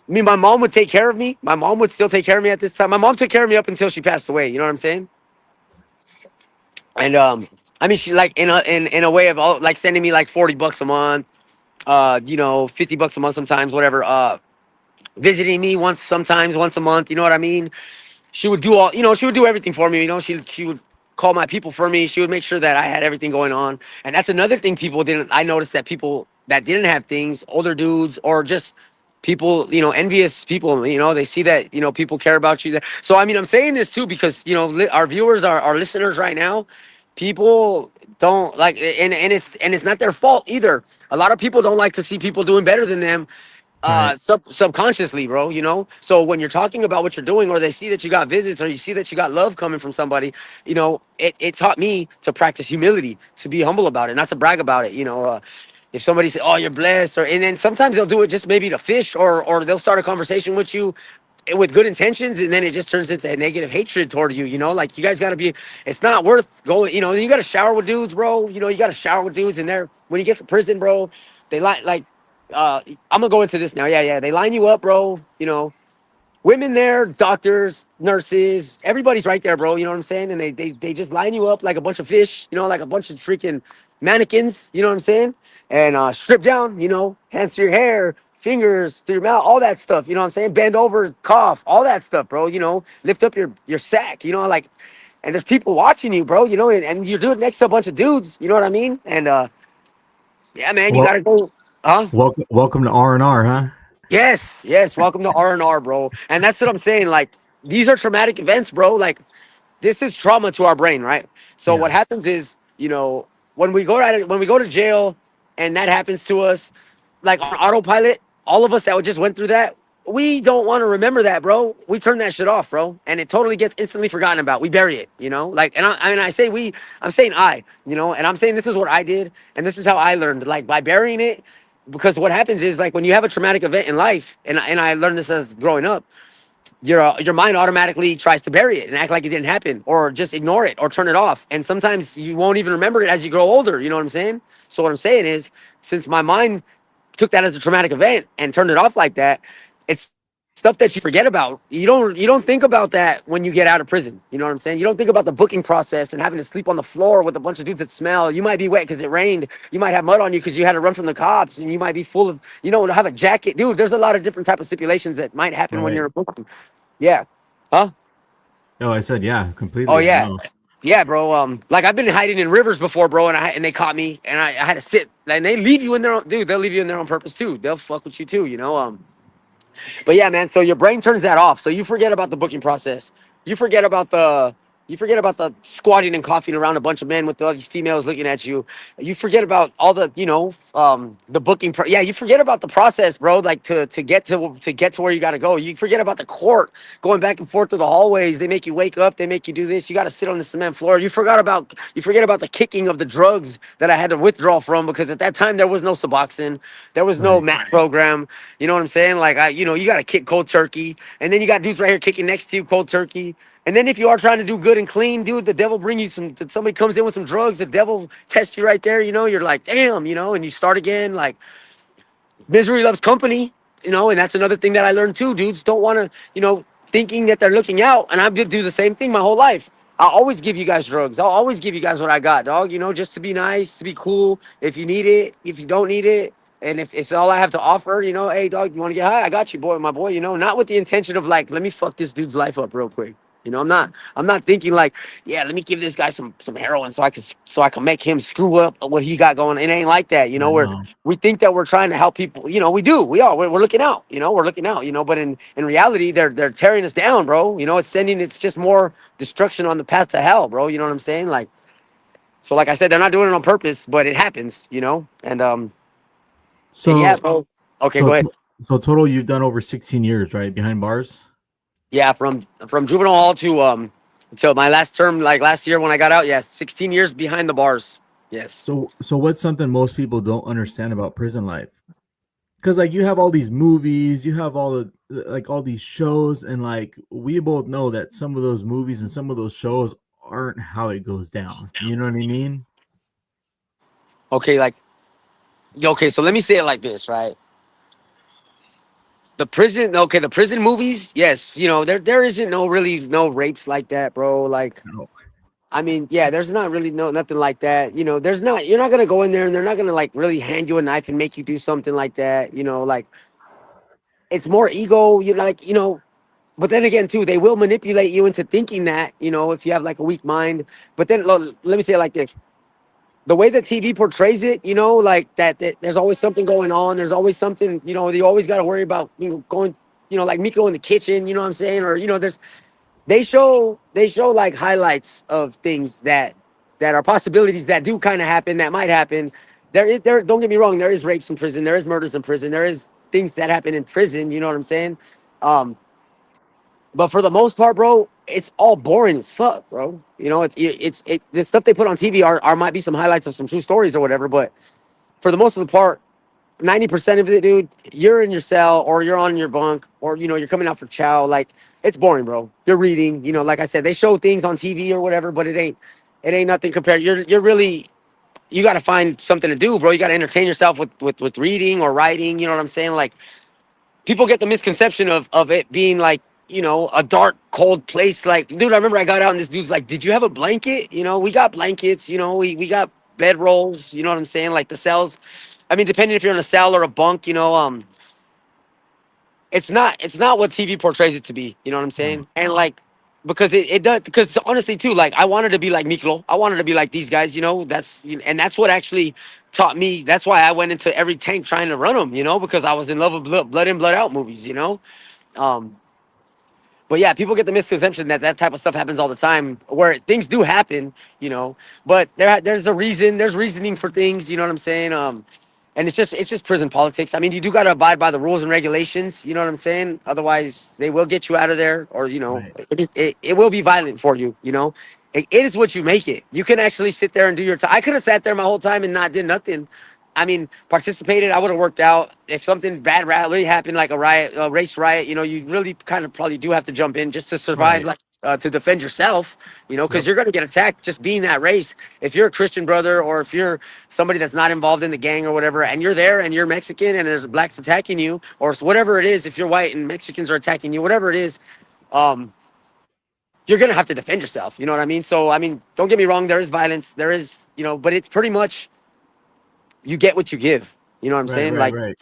my mom would take care of me. My mom would still take care of me at this time. My mom took care of me up until she passed away. You know what I'm saying? And I mean, she like in a way of like sending me like $40 a month, 50 bucks a month sometimes, whatever. Visiting me sometimes once a month. You know what I mean? She would do she would do everything for me. She would call my people for me. She would make sure that I had everything going on. And that's another thing people didn't. I noticed that people that didn't have things, older dudes or just people, envious people, they see that, people care about you. So, I mean, I'm saying this too, because, our viewers, our listeners right now, people don't like, and it's not their fault either. A lot of people don't like to see people doing better than them Right. subconsciously, bro. So when you're talking about what you're doing, or they see that you got visits, or you see that you got love coming from somebody, it taught me to practice humility, to be humble about it, not to brag about it. If somebody says, "Oh, you're blessed," and then sometimes they'll do it just maybe to fish, or they'll start a conversation with you with good intentions, and then it just turns into a negative hatred toward you. Like, you guys got to be. It's not worth going. You got to shower with dudes, bro. You got to shower with dudes, and when you get to prison, bro, they like I'm gonna go into this now. Yeah, yeah. They line you up, bro. Women there, doctors, nurses, everybody's right there, bro. You know what I'm saying? And they just line you up like a bunch of fish, like a bunch of freaking mannequins. You know what I'm saying? And strip down, hands to your hair, fingers through your mouth, all that stuff. You know what I'm saying? Bend over, cough, all that stuff, bro. Lift up your sack. Like, and there's people watching you, bro. And you're doing it next to a bunch of dudes. You know what I mean? And yeah, man, you Well, gotta go. Huh? welcome to R&R, huh? Yes, yes. Welcome to R&R, bro. And that's what I'm saying. Like, these are traumatic events, bro. Like, this is trauma to our brain, right? So Yeah. what happens is, when we go to jail, and that happens to us, like on autopilot, all of us that just went through that, we don't want to remember that, bro. We turn that shit off, bro, and it totally gets instantly forgotten about. We bury it. Like, and I mean, I say we, I'm saying and I'm saying this is what I did, and this is how I learned, like, by burying it, because what happens is, like, when you have a traumatic event in life, and I learned this as growing up, your mind automatically tries to bury it and act like it didn't happen, or just ignore it, or turn it off. And sometimes you won't even remember it as you grow older. You know what I'm saying? So what I'm saying is, since my mind took that as a traumatic event and turned it off like that, it's stuff that you forget about. You don't think about that when you get out of prison. You know what I'm saying? You don't think about the booking process and having to sleep on the floor with a bunch of dudes that smell. You might be wet because it rained. You might have mud on you because you had to run from the cops, and you might be full of, have a jacket, dude. There's a lot of different type of stipulations that might happen when Right. you're booking. Yeah. Huh? Oh, I said, yeah, Oh completely. I yeah. know. Yeah, bro. Like, I've been hiding in rivers before, bro, and they caught me, and I had to sit. And they leave you in there, dude. They'll leave you in there on purpose too. They'll fuck with you too. But yeah, man. So your brain turns that off. So you forget about the booking process. You forget about the you forget about the squatting and coughing around a bunch of men with all these females looking at you. You forget about all the the booking. Yeah, you forget about the process, bro. Like, to get to where you got to go. You forget about the court, going back and forth through the hallways. They make you wake up. They make you do this. You got to sit on the cement floor. You forget about the kicking of the drugs that I had to withdraw from, because at that time there was no Suboxone, there was no Right. MAT program. You know what I'm saying? Like, you got to kick cold turkey, and then you got dudes right here kicking next to you cold turkey. And then if you are trying to do good and clean, dude, the devil bring you some. Somebody comes in with some drugs, the devil tests you right there. You know, you're like, damn, you know, and you start again. Like misery loves company, you know, and that's another thing that I learned too. Dudes don't want to, you know, thinking that they're looking out, and I did do the same thing my whole life. I'll always give you guys drugs. I'll always give you guys what I got, dog. You know, just to be nice, to be cool. If you need it, if you don't need it, and if it's all I have to offer, you know, hey, dog, you want to get high? I got you, boy, my boy. You know, not with the intention of like, let me fuck this dude's life up real quick. You know, I'm not thinking like, yeah, let me give this guy some heroin so I can make him screw up what he got going. It ain't like that, you know. I know. We think that we're trying to help people, you know. We do, we are. We're looking out, you know. We're looking out, you know. But in reality, they're tearing us down, bro. You know, it's just more destruction on the path to hell, bro. You know what I'm saying? Like, so like I said, they're not doing it on purpose, but it happens, you know. And yeah, So bro. Okay, so go ahead. so total, you've done over 16 years, right, behind bars. Yeah, from juvenile hall to until my last term, like last year when I got out. Yeah, 16 years behind the bars. Yes. So what's something most people don't understand about prison life? Because like you have all these movies, you have all the like all these shows, and like we both know that some of those movies and some of those shows aren't how it goes down. You know what I mean? Okay, like okay, so let me say it like this, right? The prison, okay, the prison movies, yes, you know, there isn't no really no rapes like that, bro. Like, No. I mean, yeah, there's not really no nothing like that. You know, there's not. You're not gonna go in there and they're not gonna like really hand you a knife and make you do something like that. You know, like it's more ego. You know, like you know. But then again, too, they will manipulate you into thinking that. You know, if you have like a weak mind. But then let me say it like this: the way that TV portrays it, you know, like that there's always something going on. There's always something. You know, you always got to worry about you know going. You know, like Miko in the kitchen. You know what I'm saying? Or you know, they show like highlights of things that are possibilities that do kind of happen, that might happen. There don't get me wrong, there is rapes in prison, there is murders in prison, there is things that happen in prison, you know what I'm saying? um but for the most part, bro, it's all boring as fuck, bro. You know, it's the stuff they put on TV are might be some highlights of some true stories or whatever, but for the most of the part, 90% of it, dude, you're in your cell or you're on your bunk or, you know, you're coming out for chow. Like, it's boring, bro. You're reading, you know, like I said, they show things on TV or whatever, but it ain't nothing compared. You're really, you got to find something to do, bro. You got to entertain yourself with reading or writing. You know what I'm saying? Like, people get the misconception of it being like, you know, a dark, cold place. Like, dude, I remember I got out and this dude's like, did you have a blanket? You know, we got blankets, you know, we got bed rolls, you know what I'm saying? Like the cells. I mean, depending if you're in a cell or a bunk, you know, it's not what TV portrays it to be. You know what I'm No. saying? And like because it does because honestly too, like I wanted to be like Miklo. I wanted to be like these guys, you know. And that's what actually taught me. That's why I went into every tank trying to run them, you know, because I was in love with blood in, blood out movies, you know. Um, but yeah, people get the misconception that that type of stuff happens all the time, where things do happen, you know. But there's a reason, there's reasoning for things, you know what I'm saying? And it's just prison politics. I mean, you do got to abide by the rules and regulations, you know what I'm saying? Otherwise, they will get you out of there, or you know, Right. it will be violent for you, you know. It is what you make it. You can actually sit there and do your time. I could have sat there my whole time and not did nothing. I mean, participated. I would have worked out. If something bad really happened, like a riot, a race riot, you know, you really kind of probably do have to jump in just to survive, Right. like to defend yourself, you know, because Yep. you're going to get attacked just being that race. If you're a Christian brother or if you're somebody that's not involved in the gang or whatever, and you're there and you're Mexican and there's blacks attacking you or whatever it is, if you're white and Mexicans are attacking you, whatever it is, um, you're going to have to defend yourself. You know what I mean? So, I mean, don't get me wrong. There is violence. There is, you know, but it's pretty much you get what you give. You know what I'm Right. saying? Right. Like Right.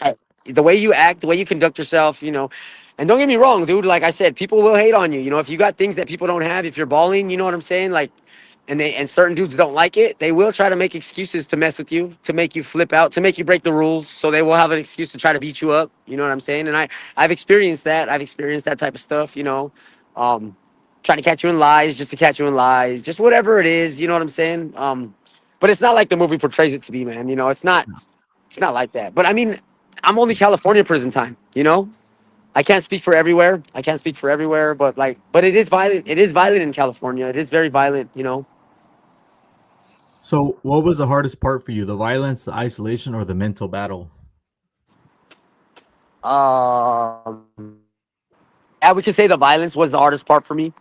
the way you act, the way you conduct yourself, you know. And don't get me wrong, dude. Like I said, people will hate on you. You know, if you got things that people don't have, if you're balling, you know what I'm saying? Like, and certain dudes don't like it, they will try to make excuses to mess with you, to make you flip out, to make you break the rules. So they will have an excuse to try to beat you up. You know what I'm saying? And I've experienced that. I've experienced that type of stuff. You know, um, trying to catch you in lies, just to catch you in lies, just whatever it is. You know what I'm saying? But it's not like the movie portrays it to be, man. You know, it's not like that. But I mean, I'm only California prison time, you know? I can't speak for everywhere. I can't speak for everywhere, but like but it is violent. It is violent in California. It is very violent, you know. So, what was the hardest part for you? The violence, the isolation, or the mental battle? Um yeah, we could say the violence was the hardest part for me.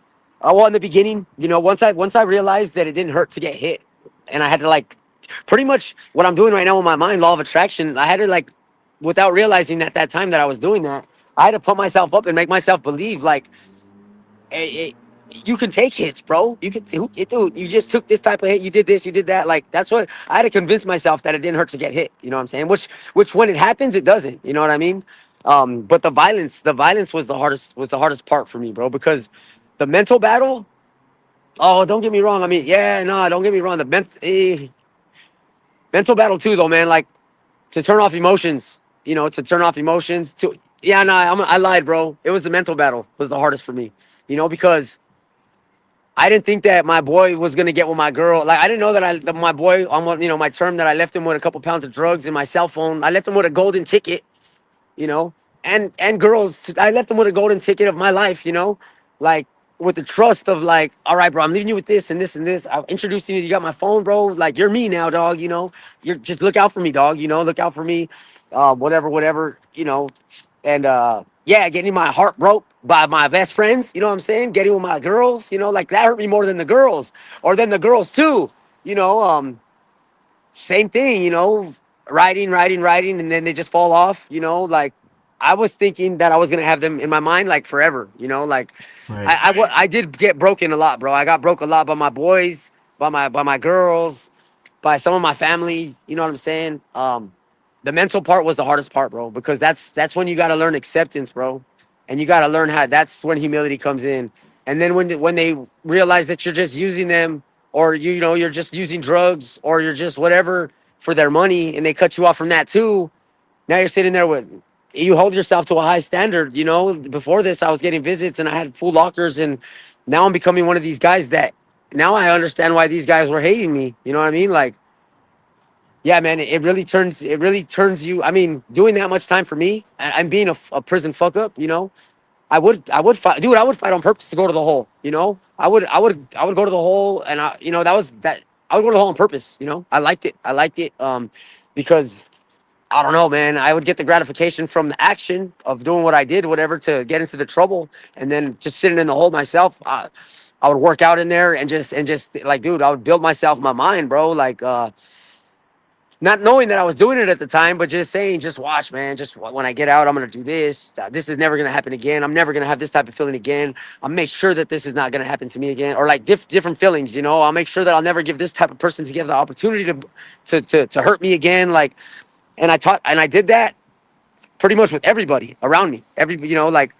Well, in the beginning, once I realized that it didn't hurt to get hit, and I had to like, pretty much what I'm doing right now with my mind, law of attraction. I had to like, without realizing at that time that I was doing that, I had to put myself up and make myself believe like, hey, you can take hits, bro. You can, dude. You just took this type of hit. You did this. You did that. Like that's what I had to convince myself that it didn't hurt to get hit. You know what I'm saying? Which when it happens, it doesn't. You know what I mean? But the violence was the hardest part for me, bro, because the mental battle. Oh, don't get me wrong. I mean, yeah, no, don't get me wrong. The mental battle too, though, man. Like to turn off emotions. To turn off emotions. To yeah, no, I lied, bro. It was the mental battle was the hardest for me. Because I didn't think that my boy was gonna get with my girl. Like I didn't know that my boy on my term that I left him with a couple pounds of drugs and my cell phone. I left him with a golden ticket, you know, and girls. I left them with a golden ticket of my life, like with the trust of like, all right, bro, I'm leaving you with this and this and this. I'm introducing you. You got my phone, bro. Like you're me now, dog. You're just look out for me, dog. Look out for me. Whatever, whatever. And yeah, getting my heart broke by my best friends. You know what I'm saying? Getting with my girls. Like that hurt me more than the girls, or than the girls too. You know. Same thing, writing, and then they just fall off, like I was thinking that I was gonna have them in my mind like forever, like Right. I did get broken a lot, bro. I got broke a lot by my boys, by my girls, by some of my family. You know what I'm saying? The mental part was the hardest part, bro, because that's when you got to learn acceptance, bro, and you got to learn how. That's when humility comes in, and then when they realize that you're just using them, or you're just using drugs, or you're just whatever for their money, and they cut you off from that too. Now you're sitting there with you hold yourself to a high standard. Before this, I was getting visits and I had full lockers, and now I'm becoming one of these guys that now I understand why these guys were hating me. You know what I mean? Like, yeah, man, it really turns you. I mean, doing that much time for me, I'm being a prison fuck up. I would fight, dude. I would fight on purpose to go to the hole. I would go to the hole, and that was that. I would go to the hole on purpose. I liked it. I liked it. Because I don't know, man. I would get the gratification from the action of doing what I did, whatever, to get into the trouble, and then just sitting in the hole myself. I would work out in there and just like, dude, I would build myself my mind, bro. Like, not knowing that I was doing it at the time, but just saying, just watch, man. Just when I get out, I'm gonna do this. This is never gonna happen again. I'm never gonna have this type of feeling again. I'll make sure that this is not gonna happen to me again, or like different feelings. I'll make sure that I'll never give this type of person to give the opportunity to hurt me again. Like, and I did that pretty much with everybody around me. Like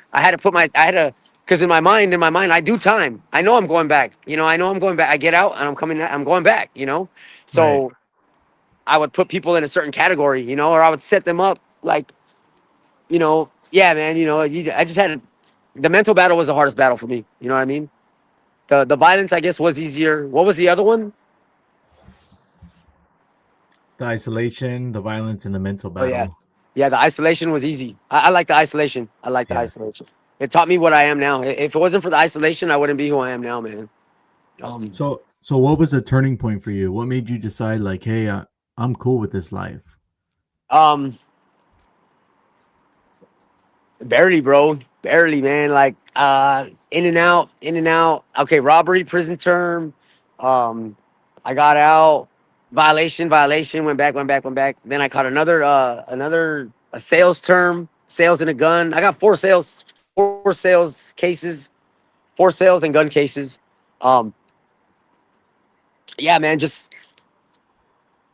because in my mind, I do time. I know I'm going back. I know I'm going back. I get out and I'm going back. Right. So I would put people in a certain category, or I would set them up like, yeah, man, I just had the mental battle was the hardest battle for me. You know what I mean? The violence, I guess, was easier. What was the other one? The isolation, the violence, and the mental Oh yeah, battle. yeah. The isolation was easy. I like the isolation. I like the Yeah. isolation. It taught me what I am now. If it wasn't for the isolation, I wouldn't be who I am now, man. Um, So what was the turning point for you? What made you decide, like, hey, I'm cool with this life? um, Barely, bro. Barely, man. Like, in and out, in and out. Okay, robbery, prison term. Um, I got out. Violation. Went back. Then I caught another a sales term, sales and a gun. I got four sales cases, 4 sales and gun cases. Um, yeah, man. Just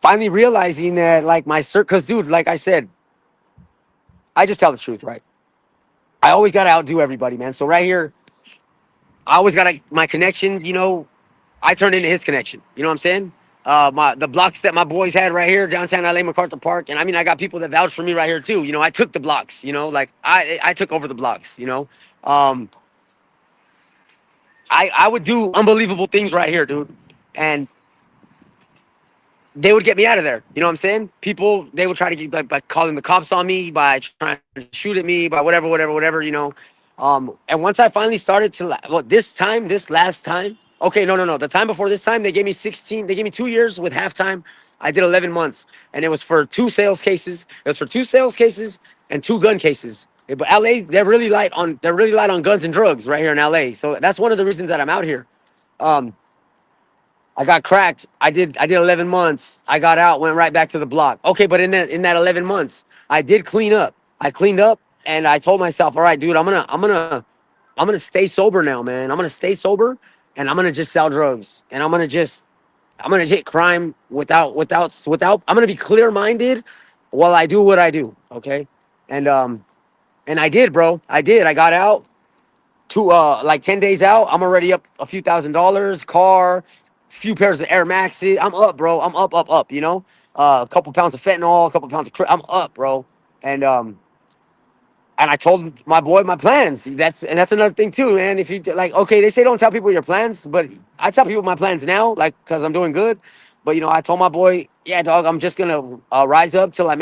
finally realizing that, like cause dude, like I said, I just tell the truth, right? I always gotta outdo everybody, man. So right here, I always got my connection. I turned into his connection. You know what I'm saying? The blocks that my boys had right here, downtown LA, MacArthur Park, and I mean, I got people that vouch for me right here too. I took the blocks. Like I took over the blocks. I would do unbelievable things right here, dude, and they would get me out of there. You know what I'm saying? People they would try to get like by calling the cops on me, by trying to shoot at me, by whatever. And once I finally started to this last time. Okay, no. The time before this time, they gave me 16. They gave me 2 years with halftime. I did 11 months, and it was for two sales cases. It was for two sales cases and two gun cases. But LA, they're really light on guns and drugs right here in LA. So that's one of the reasons that I'm out here. Um, I got cracked. I did 11 months. I got out, went right back to the block. Okay, but in that 11 months, I did clean up. I cleaned up, and I told myself, all right, dude, I'm gonna stay sober now, man. I'm gonna stay sober, and I'm gonna just sell drugs, and I'm gonna hit crime without. I'm gonna be clear minded while I do what I do. Okay, and um and I did, bro. I did. I got out like 10 days out. I'm already up a few $1,000s, car, few pairs of Air Maxes. I'm up, bro. I'm up. A couple pounds of fentanyl, a couple pounds of I'm up, bro. And I told my boy my plans. That's another thing too, man. If you like, okay, they say don't tell people your plans, but I tell people my plans now, like, cause I'm doing good. But I told my boy, yeah, dog, I'm just gonna rise up till I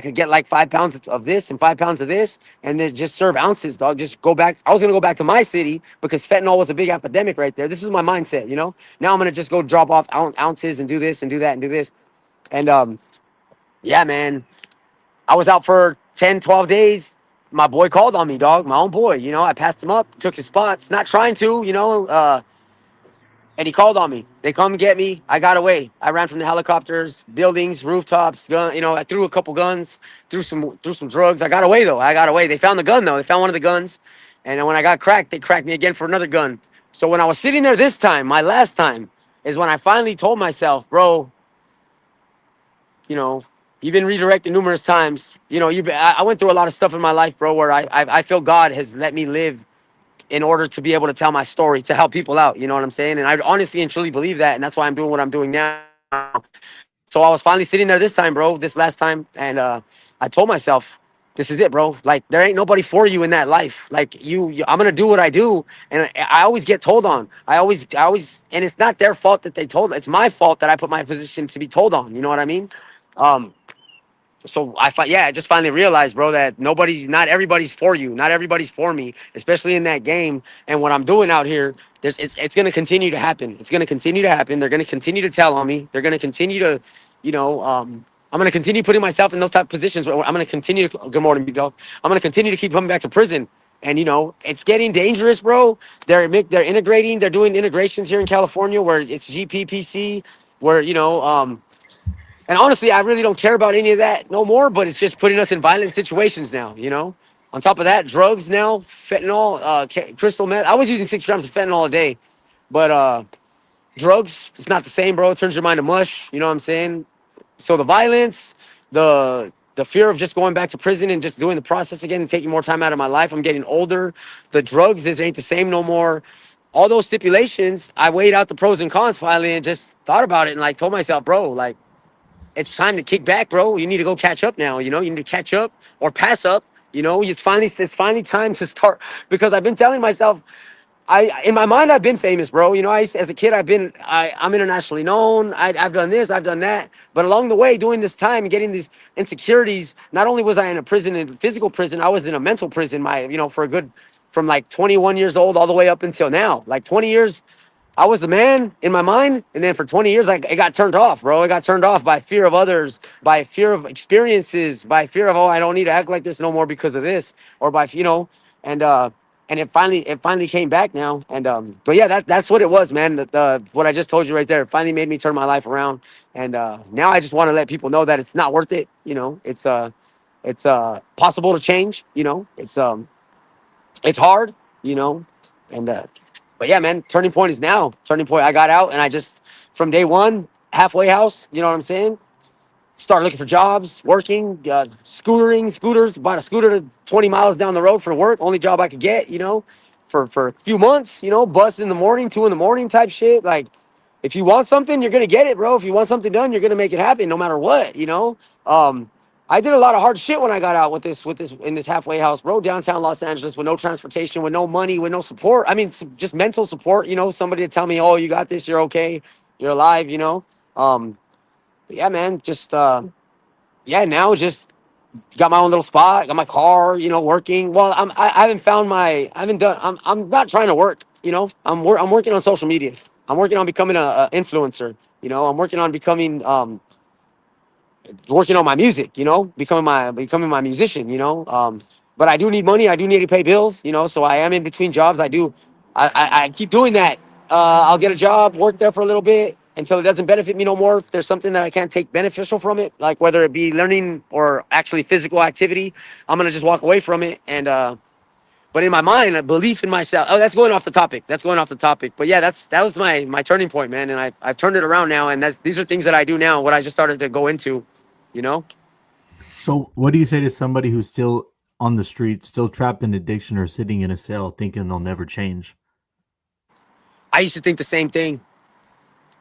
could get like 5 pounds of this and 5 pounds of this, and then just serve ounces, dog. Just go back. I was gonna go back to my city because fentanyl was a big epidemic right there. This is my mindset. Now I'm gonna just go drop off ounces and do this and do that and do this, and yeah, man. I was out for 10, 12 days. My boy called on me, dog. My own boy. I passed him up, took his spots, not trying to. And he called on me. They come get me. I got away. I ran from the helicopters, buildings, rooftops, gun. I threw a couple guns, threw some drugs. I got away though. I got away. They found the gun though. They found one of the guns. And then when I got cracked, they cracked me again for another gun. So when I was sitting there this time, my last time, is when I finally told myself, bro, you know, you've been redirected numerous times. I went through a lot of stuff in my life, bro, where I feel God has let me live in order to be able to tell my story, to help people out. You know what I'm saying? And I honestly and truly believe that, and that's why I'm doing what I'm doing now. So I was finally sitting there this time, bro, this last time, and I told myself, this is it, bro. Like, there ain't nobody for you in that life. Like, I'm gonna do what I do, and I always get told on. And it's not their fault that they told. It's my fault that I put my position to be told on. You know what I mean? Um, so I just finally realized, bro, that not everybody's for you, not everybody's for me, especially in that game. And what I'm doing out here, it's going to continue to happen. It's going to continue to happen. They're going to continue to tell on me. They're going to continue to, I'm going to continue putting myself in those type of positions where I'm going to continue to, good morning, dog. I'm going to continue to keep coming back to prison. And it's getting dangerous, bro. They're integrating. They're doing integrations here in California where it's GPPC, where and honestly, I really don't care about any of that no more, but it's just putting us in violent situations now. On top of that, drugs now, fentanyl, crystal meth. I was using 6 grams of fentanyl a day, but drugs, it's not the same, bro. It turns your mind to mush. You know what I'm saying? So the violence, the fear of just going back to prison and just doing the process again and taking more time out of my life. I'm getting older. The drugs, this ain't the same no more. All those stipulations, I weighed out the pros and cons finally and just thought about it and like told myself, bro, like, it's time to kick back, bro. You need to go catch up now. You need to catch up or pass up. It's finally time to start because I've been telling myself, in my mind I've been famous, bro. As a kid I'm internationally known. I've done this, I've done that, but along the way, doing this time and getting these insecurities, not only was I in a prison, in physical prison, I was in a mental prison. For a good, from like 21 years old all the way up until now, like 20 years. I was the man in my mind, and then for 20 years, it got turned off, bro. It got turned off by fear of others, by fear of experiences, by fear of, oh, I don't need to act like this no more because of this, or and it finally came back now, and but yeah, that's what it was, man. What I just told you right there, it finally made me turn my life around, and now I just want to let people know that it's not worth it. It's possible to change. It's hard, you know, and but yeah, man, turning point is now. Turning point. I got out and I just from day one, halfway house. You know what I'm saying? Started looking for jobs, working, scooters. Bought a scooter 20 miles down the road for work. Only job I could get. For a few months. Bus in the morning, 2 in the morning type shit. Like, if you want something, you're gonna get it, bro. If you want something done, you're gonna make it happen, no matter what. I did a lot of hard shit when I got out with this in this halfway house, bro. Downtown Los Angeles with no transportation, with no money, with no support. I mean, just mental support. Somebody to tell me, "Oh, you got this. You're okay. You're alive." But yeah, man. Just yeah. Now just got my own little spot. Got my car. Working. Well, I haven't found my. I haven't done. I'm not trying to work. I'm working on social media. I'm working on becoming a influencer. I'm working on becoming working on my music, becoming my musician, but I do need money. I do need to pay bills, you know. So I am in between jobs. I keep doing that. I'll get a job, work there for a little bit until it doesn't benefit me no more. If there's something that I can't take beneficial from it, like whether it be learning or actually physical activity, I'm gonna just walk away from it. And but in my mind, a belief in myself. Oh, that's going off the topic. That's going off the topic. But yeah, that was my turning point, man. And I've turned it around now. And these are things that I do now. What I just started to go into, you know. So, what do you say to somebody who's still on the street, still trapped in addiction, or sitting in a cell, thinking they'll never change? I used to think the same thing.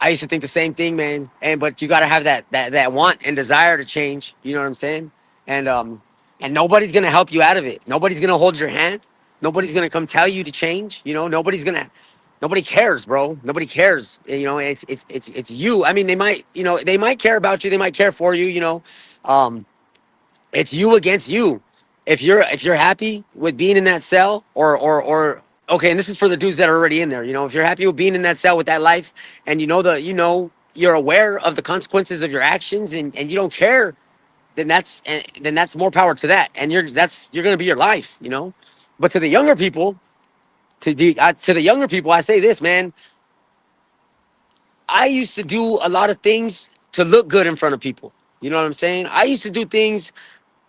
I used to think the same thing, man. And but you got to have that want and desire to change. You know what I'm saying? And nobody's gonna help you out of it. Nobody's gonna hold your hand. Nobody's gonna come tell you to change. You know, nobody cares, bro. Nobody cares. You know, it's you. I mean, they might care about you. They might care for you. You know, um, it's you against you. If you're happy with being in that cell, or okay, and this is for the dudes that are already in there. You know, if you're happy with being in that cell with that life, and you're aware of the consequences of your actions, and you don't care, then that's more power to that, and you're gonna be your life. You know, but to the younger people, to the younger people, I say this, man. I used to do a lot of things to look good in front of people. You know what I'm saying? I used to do things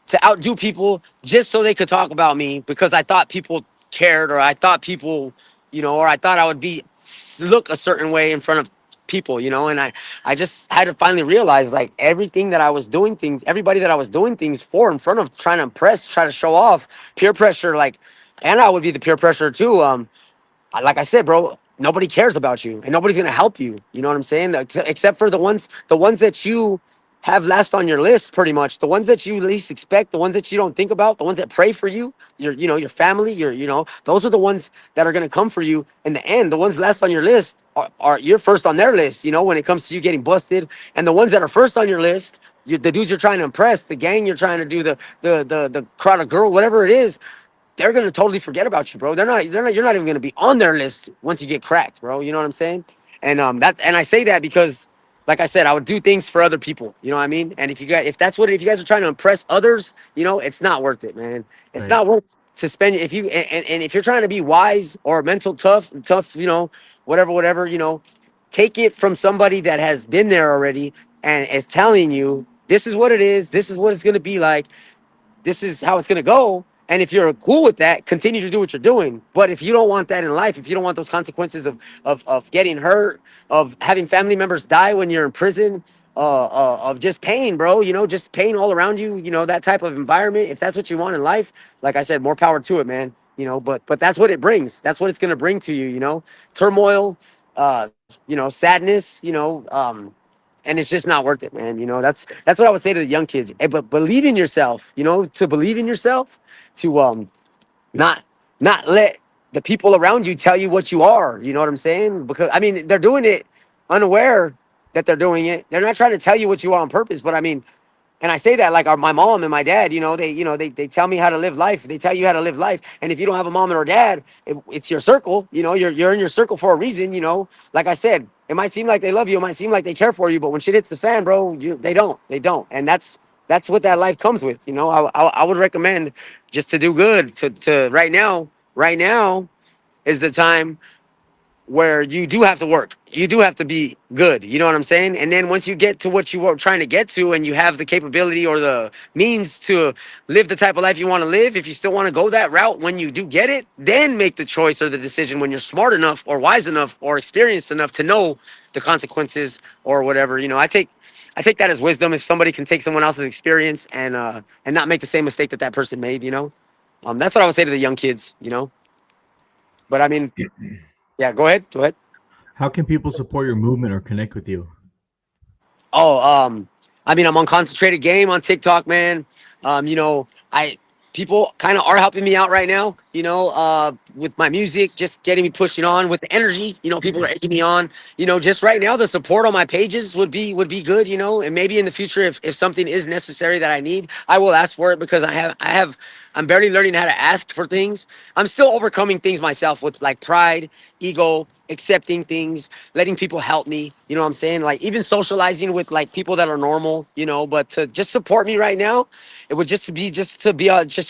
to outdo people just so they could talk about me because I thought people cared, or I thought people, or I thought I would be look a certain way in front of people, and I just had to finally realize, like, everything that I was doing things, everybody that I was doing things for in front of, trying to impress, try to show off, peer pressure, like, and I would be the peer pressure too. Like I said, bro, nobody cares about you and nobody's gonna help you. You know what I'm saying? Except for the ones that you have last on your list, pretty much. The ones that you least expect, the ones that you don't think about, the ones that pray for you, your family, those are the ones that are gonna come for you in the end. The ones last on your list are you're first on their list, when it comes to you getting busted. And the ones that are first on your list, the dudes you're trying to impress, the gang you're trying to do, the crowd of girl, whatever it is, they're gonna totally forget about you, bro. They're not. You're not even gonna be on their list once you get cracked, bro. You know what I'm saying? And I say that because, like I said, I would do things for other people. You know what I mean? And if you guys are trying to impress others, it's not worth it, man. It's Right. not worth to spend. If you and if you're trying to be wise or mental tough, whatever, take it from somebody that has been there already and is telling you this is what it is. This is what it's gonna be like. This is how it's going to go. And if you're cool with that, continue to do what you're doing. But if you don't want that in life, if you don't want those consequences of getting hurt, of having family members die when you're in prison, of just pain, bro, just pain all around you, that type of environment, if that's what you want in life, like I said, more power to it, man. But that's what it brings. That's what it's going to bring to you, turmoil, sadness, and it's just not worth it, man. That's what I would say to the young kids. But believe in yourself, to believe in yourself, to not not let the people around you tell you what you are. You know what I'm saying? Because I mean, they're doing it unaware that they're doing it. They're not trying to tell you what you are on purpose, but I mean, and I say that like my mom and my dad, they tell me how to live life. They tell you how to live life. And if you don't have a mom or a dad, it's your circle. You're in your circle for a reason. Like I said, it might seem like they love you, it might seem like they care for you, but when shit hits the fan, bro, they don't. And that's what that life comes with. I would recommend just to do good. To right now is the time where you do have to work. You do have to be good. You know what I'm saying? And then once you get to what you are trying to get to and you have the capability or the means to live the type of life you want to live, if you still want to go that route when you do get it, then make the choice or the decision when you're smart enough or wise enough or experienced enough to know the consequences or whatever. I take that as wisdom. If somebody can take someone else's experience and not make the same mistake that person made, that's what I would say to the young kids, But I mean, yeah, go ahead. Go ahead. How can people support your movement or connect with you? Oh, I mean, I'm on Concentrated Game on TikTok, man. I people kind of are helping me out right now. with my music, just getting me pushing on with the energy. People are egging me on. Just right now, the support on my pages would be good. And maybe in the future, if something is necessary that I need, I will ask for it because I'm barely learning how to ask for things. I'm still overcoming things myself with like pride, ego, accepting things, letting people help me. You know what I'm saying? Like even socializing with like people that are normal. But to just support me right now, it would just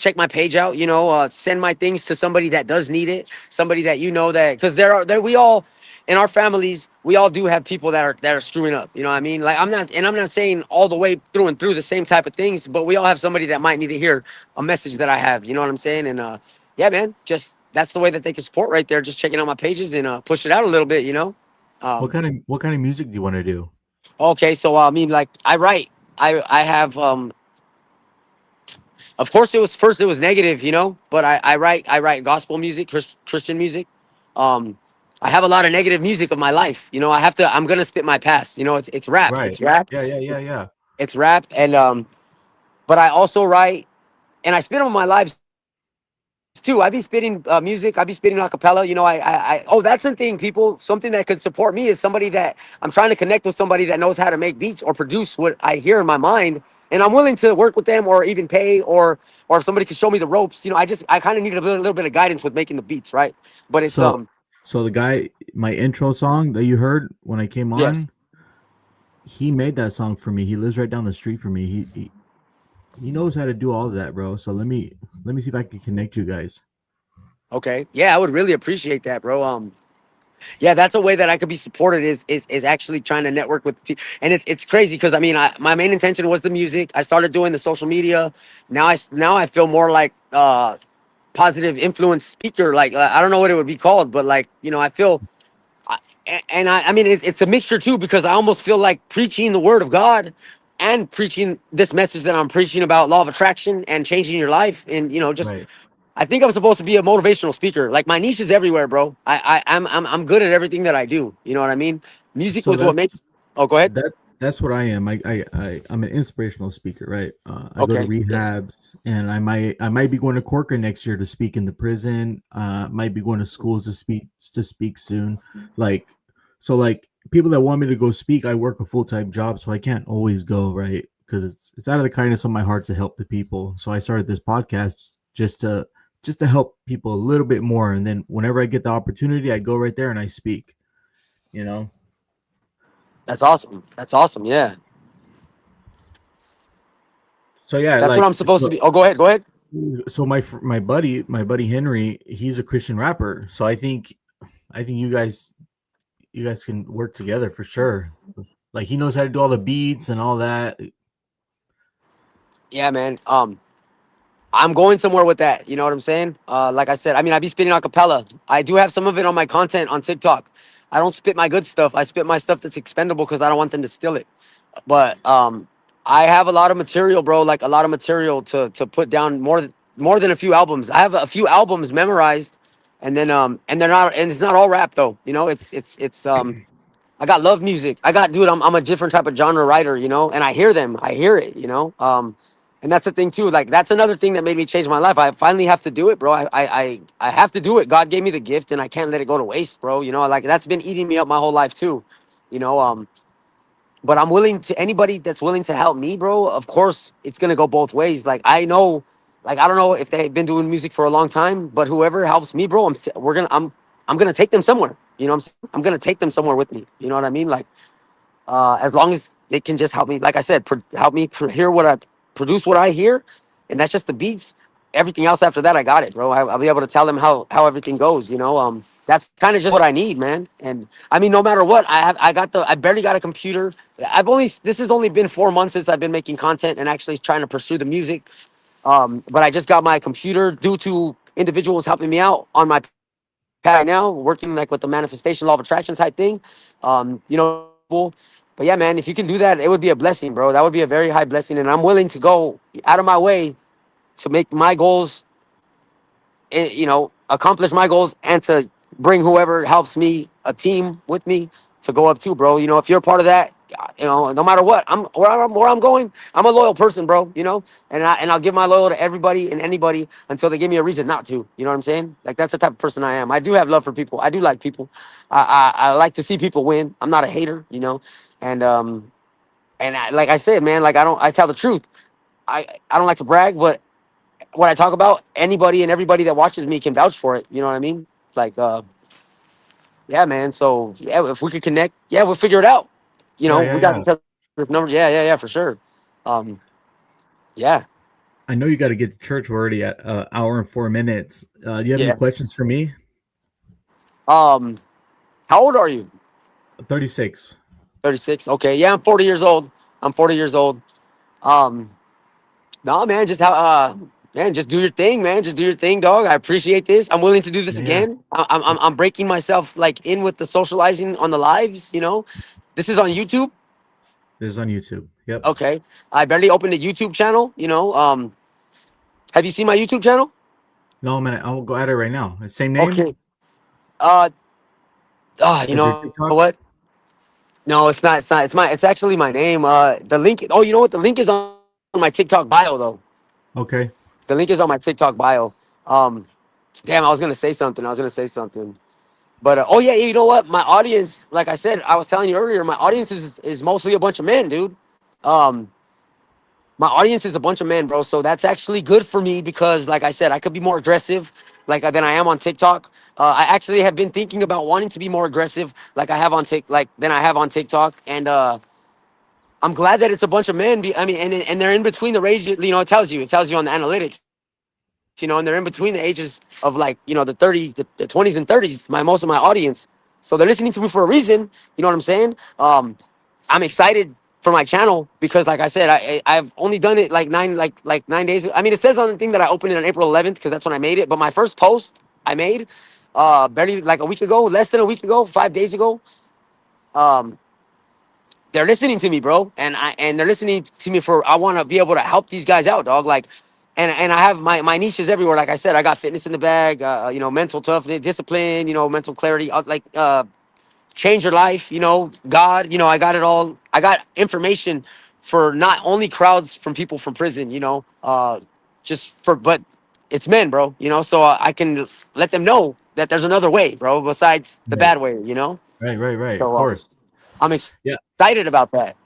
check my page out. Send my things to somebody that does need it, somebody that that because there we all in our families we all do have people that are screwing up. You know what I mean? Like I'm not saying all the way through and through the same type of things, but we all have somebody that might need to hear a message that I have. You know what I'm saying? And yeah, man, just that's the way that they can support right there. Just checking out my pages and push it out a little bit. What Um, kind of music do you want to do? okay, so I mean, like I write. I have Of course, it was negative, but I write gospel music, Christian music. Um, I have a lot of negative music of my life. I'm gonna spit my past. It's rap. Right. It's rap. Yeah, yeah, yeah, yeah. It's rap, and but I also write and I spit on my lives too. I be spitting music. I be spitting a cappella. Oh, that's the thing, people. Something that could support me is somebody that I'm trying to connect with, somebody that knows how to make beats or produce what I hear in my mind, and I'm willing to work with them or even pay, or if somebody could show me the ropes. I kind of need a little bit of guidance with making the beats, right? But it's So, so the guy, my intro song that you heard when I came yes. on, he made that song for me. He lives right down the street from me. He knows how to do all of that, bro. So let me see if I can connect you guys. Okay. Yeah, I would really appreciate that, bro. Yeah, that's a way that I could be supported is actually trying to network with people, and it's crazy because I mean, my main intention was the music. I started doing the social media. Now I feel more like positive influence speaker. Like I don't know what it would be called, but like I feel, I mean it's a mixture too because I almost feel like preaching the word of God and preaching this message that I'm preaching about law of attraction and changing your life, and just Right. I think I'm supposed to be a motivational speaker. Like my niche is everywhere, bro. I'm good at everything that I do. You know what I mean? Music So was what that's makes. Oh, go ahead. that's what I am. I'm an inspirational speaker, right? I go to Okay. Yes. rehabs, and I might be going to Corcoran next year to speak in the prison. Might be going to schools to speak soon. Like, so like people that want me to go speak, I work a full-time job, so I can't always go, right? Because it's out of the kindness of my heart to help the people. So I started this podcast just to help people a little bit more, and then whenever I get the opportunity, I go right there and I speak. You know. That's awesome. That's awesome. Yeah. So yeah, That's what like I'm supposed to be. Oh, go ahead. Go ahead. so my buddy Henry, he's a Christian rapper. So I think you guys can work together for sure. Like he knows how to do all the beats and all that. Yeah, man. I'm going somewhere with that. You know what I'm saying? Like I said, I mean, I be spitting a cappella. I do have some of it on my content on TikTok. I don't spit my good stuff. I spit my stuff that's expendable because I don't want them to steal it. But I have a lot of material, bro. Like a lot of material to put down more than a few albums. I have a few albums memorized, and then and they're not, and it's not all rap though. It's I got love music. Dude, I'm a different type of genre writer, and I hear them. I hear it, and that's the thing too. Like that's another thing that made me change my life. I finally have to do it, bro. I have to do it. God gave me the gift, and I can't let it go to waste, bro. Like that's been eating me up my whole life too, you know. But I'm willing to anybody that's willing to help me, bro. Of course, it's gonna go both ways. Like I know, like I don't know if they've been doing music for a long time, but whoever helps me, bro, I'm gonna take them somewhere. You know what I'm saying? I'm gonna take them somewhere with me. You know what I mean? Like as long as they can just help me, like I said, help me hear what I produce, what I hear, and that's just the beats. Everything else after that, I got it, bro. I'll be able to tell them how everything goes. That's kind of just what I need, man. And I mean, no matter what, I barely got a computer. This has only been 4 months since I've been making content and actually trying to pursue the music. But I just got my computer due to individuals helping me out on my path right now, working like with the manifestation law of attraction type thing. Cool. But yeah, man, if you can do that, it would be a blessing, bro. That would be a very high blessing, and I'm willing to go out of my way to make my goals, accomplish my goals, and to bring whoever helps me, a team with me, to go up too, bro. If you're a part of that, no matter what, I'm going. I'm a loyal person, bro. And I'll give my loyal to everybody and anybody until they give me a reason not to. You know what I'm saying? Like that's the type of person I am. I do have love for people. I do like people. I like to see people win. I'm not a hater. And like I said, man, like I tell the truth. I don't like to brag, but what I talk about, anybody and everybody that watches me can vouch for it. You know what I mean? Like, yeah, man. So yeah, if we could connect, yeah, we'll figure it out. Yeah, yeah, We got yeah. each other's numbers. Yeah, yeah, yeah, for sure. Um, yeah, I know you got to get to church. We're already at hour and 4 minutes. Do you have any yeah. questions for me? Um, how old are you? 36. 36. Okay. Yeah, I'm 40 years old. I'm 40 years old. Um, no, man, man, just do your thing, man. Just do your thing, dog. I appreciate this. I'm willing to do this Yeah, yeah. again. I'm breaking myself like in with the socializing on the lives. This is on YouTube. This is on YouTube. Yep. Okay. I barely opened a YouTube channel. Have you seen my YouTube channel? No, man, I'll go at it right now. Same name Okay. Uh, you as your know TikTok. what? No, it's not. It's not. It's actually my name. The link. Oh, you know what? The link is on my TikTok bio though. Okay. The link is on my TikTok bio. Um, damn, I was gonna say something. But oh yeah, you know what? My audience, like I said, I was telling you earlier, my audience is mostly a bunch of men, dude. Um, my audience is a bunch of men, bro. So that's actually good for me because, like I said, I could be more aggressive, like than I am on TikTok. I actually have been thinking about wanting to be more aggressive, like than I have on TikTok, and I'm glad that it's a bunch of men. I mean, and they're in between the range. It tells you on the analytics. And they're in between the ages of like the 30s, the 20s and 30s. Most of my audience, so they're listening to me for a reason. You know what I'm saying? I'm excited for my channel because, like I said, I've only done it like 9 days. I mean, it says on the thing that I opened it on April 11th because that's when I made it. But my first post I made barely like a week ago, less than a week ago, 5 days ago. Um, they're listening to me, bro, and they're listening to me for I want to be able to help these guys out, dog. Like, and I have my niches everywhere. Like I said, I got fitness in the bag, mental toughness, discipline, mental clarity, change your life, God, I got it all. I got information for not only crowds from people from prison, but it's men, bro, so I can let them know that there's another way, bro, besides the Right. bad way. Right. Right. Right. Of So course. I'm Yeah. excited about that.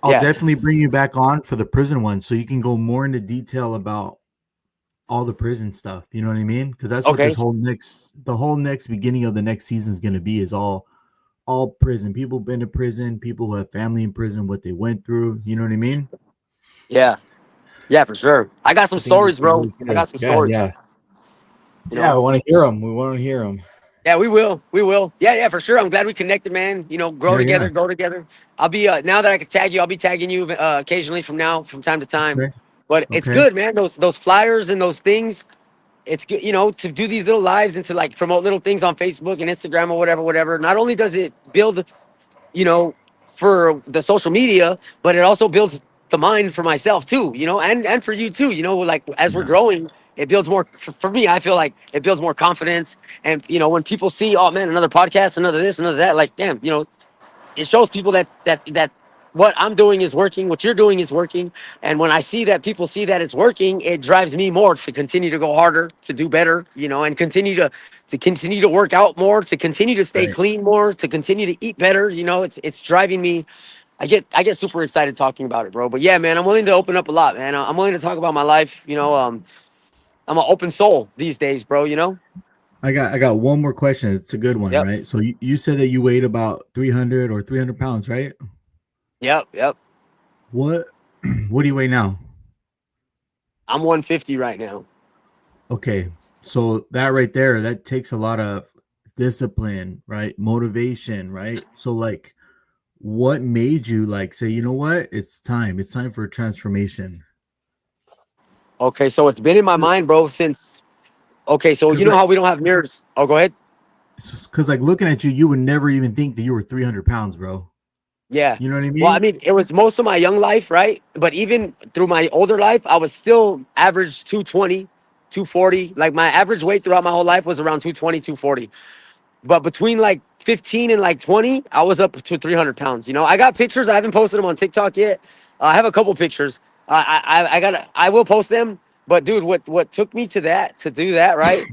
I'll Yeah. definitely bring you back on for the prison one so you can go more into detail about all the prison stuff. You know what I mean? Because that's what Okay. the whole next beginning of the next season is going to be is all prison. People been to prison, people who have family in prison, what they went through. You know what I mean? Yeah. Yeah, for sure. I got some I think stories, this is bro. really I good. got some Yeah, stories. yeah, You yeah. know. I want to hear them. We want to hear them. Yeah, we will. We will. Yeah, yeah, for sure. I'm glad we connected, man. Grow Yeah, together, yeah. go together. I'll be now that I can tag you, I'll be tagging you occasionally from time to time. Okay, But it's okay. good, man. Those flyers and those things. It's good, to do these little lives and to like promote little things on Facebook and Instagram or whatever, whatever. Not only does it build you know, for the social media, but it also builds the mind for myself too, and for you too, like as we're Yeah, growing, it builds more for me. I feel like it builds more confidence. And, when people see, oh man, another podcast, another this, another that, like, damn, it shows people that what I'm doing is working, what you're doing is working. And when I see that people see that it's working, it drives me more to continue to go harder, to do better, and continue to work out more, to continue to stay right. clean more, to continue to eat better. It's driving me. I get super excited talking about it, bro. But yeah, man, I'm willing to open up a lot, man. I'm willing to talk about my life. I'm an open soul these days, bro. I got one more question. It's a good one, Yep, right? So you said that you weighed about 300 or 300 pounds, right? yep, yep. What what do you weigh now? I'm 150 right now. Okay, so that right there, that takes a lot of discipline, right? Motivation, right? So like, what made you like say, you know what? It's time for a transformation. Okay, so it's been in my mind, bro, since. Okay, so you Because know how we don't have mirrors. Oh, go ahead. like looking at you, you would never even think that you were 300 pounds, bro. Yeah. You know what I Well, I mean? mean, it was most of my young life, right? But even through my older life, I was still average 220, 240. Like my average weight throughout my whole life was around 220, 240. But between like 15 and like 20, I was up to 300 pounds. You know, I got pictures. I haven't posted them on TikTok yet. I have a couple pictures. I will post them. But dude, what took me to that to do that, right?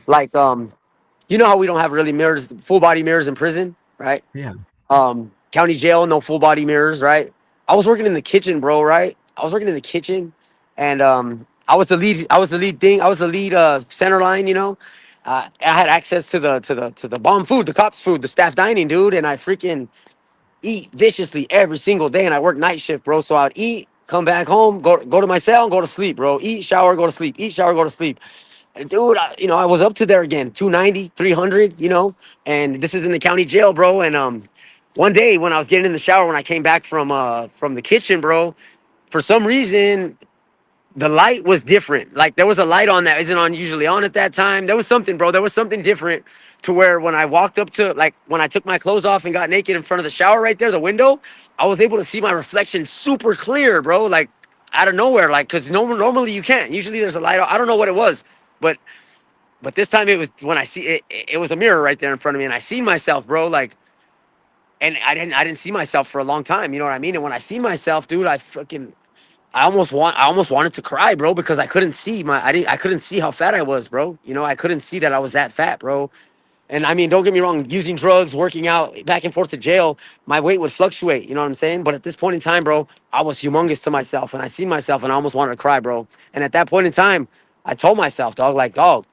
Like you know how we don't have really mirrors, full body mirrors in prison, right? Yeah. County jail, no full body mirrors, right? I was working in the kitchen, bro, right? I was working in the kitchen, and I was the lead. I was the lead thing. I was the lead center line, you know. I had access to the bomb food, the cops food, the staff dining, dude, and I freaking eat viciously every single day. And I work night shift, bro. So I'd eat, come back home, go to my cell, and go to sleep, bro. Eat, shower, go to sleep. Eat, shower, go to sleep. And dude, I was up to there again, 290, 300, you know. And this is in the county jail, bro. And one day when I was getting in the shower, when I came back from the kitchen, bro, for some reason the light was different. Like there was a light on that isn't on usually on at that time. There was something, bro. There was something different to where when I walked up to like when I took my clothes off and got naked in front of the shower right there, the window, I was able to see my reflection super clear, bro. Like out of nowhere, like because normally you can't. Usually there's a light. I don't know what it was, but this time it was when I see it. It was a mirror right there in front of me, and I seen myself, bro. Like, and I didn't see myself for a long time. You know what I mean? And when I see myself, dude, I almost wanted to cry, bro, because I couldn't see how fat I was, bro. You know, I couldn't see that I was that fat, bro. And I mean, don't get me wrong, using drugs, working out, back and forth to jail, my weight would fluctuate, you know what I'm saying? But at this point in time, bro, I was humongous to myself and I seen myself and I almost wanted to cry, bro. And at that point in time, I told myself, dog, like, dog,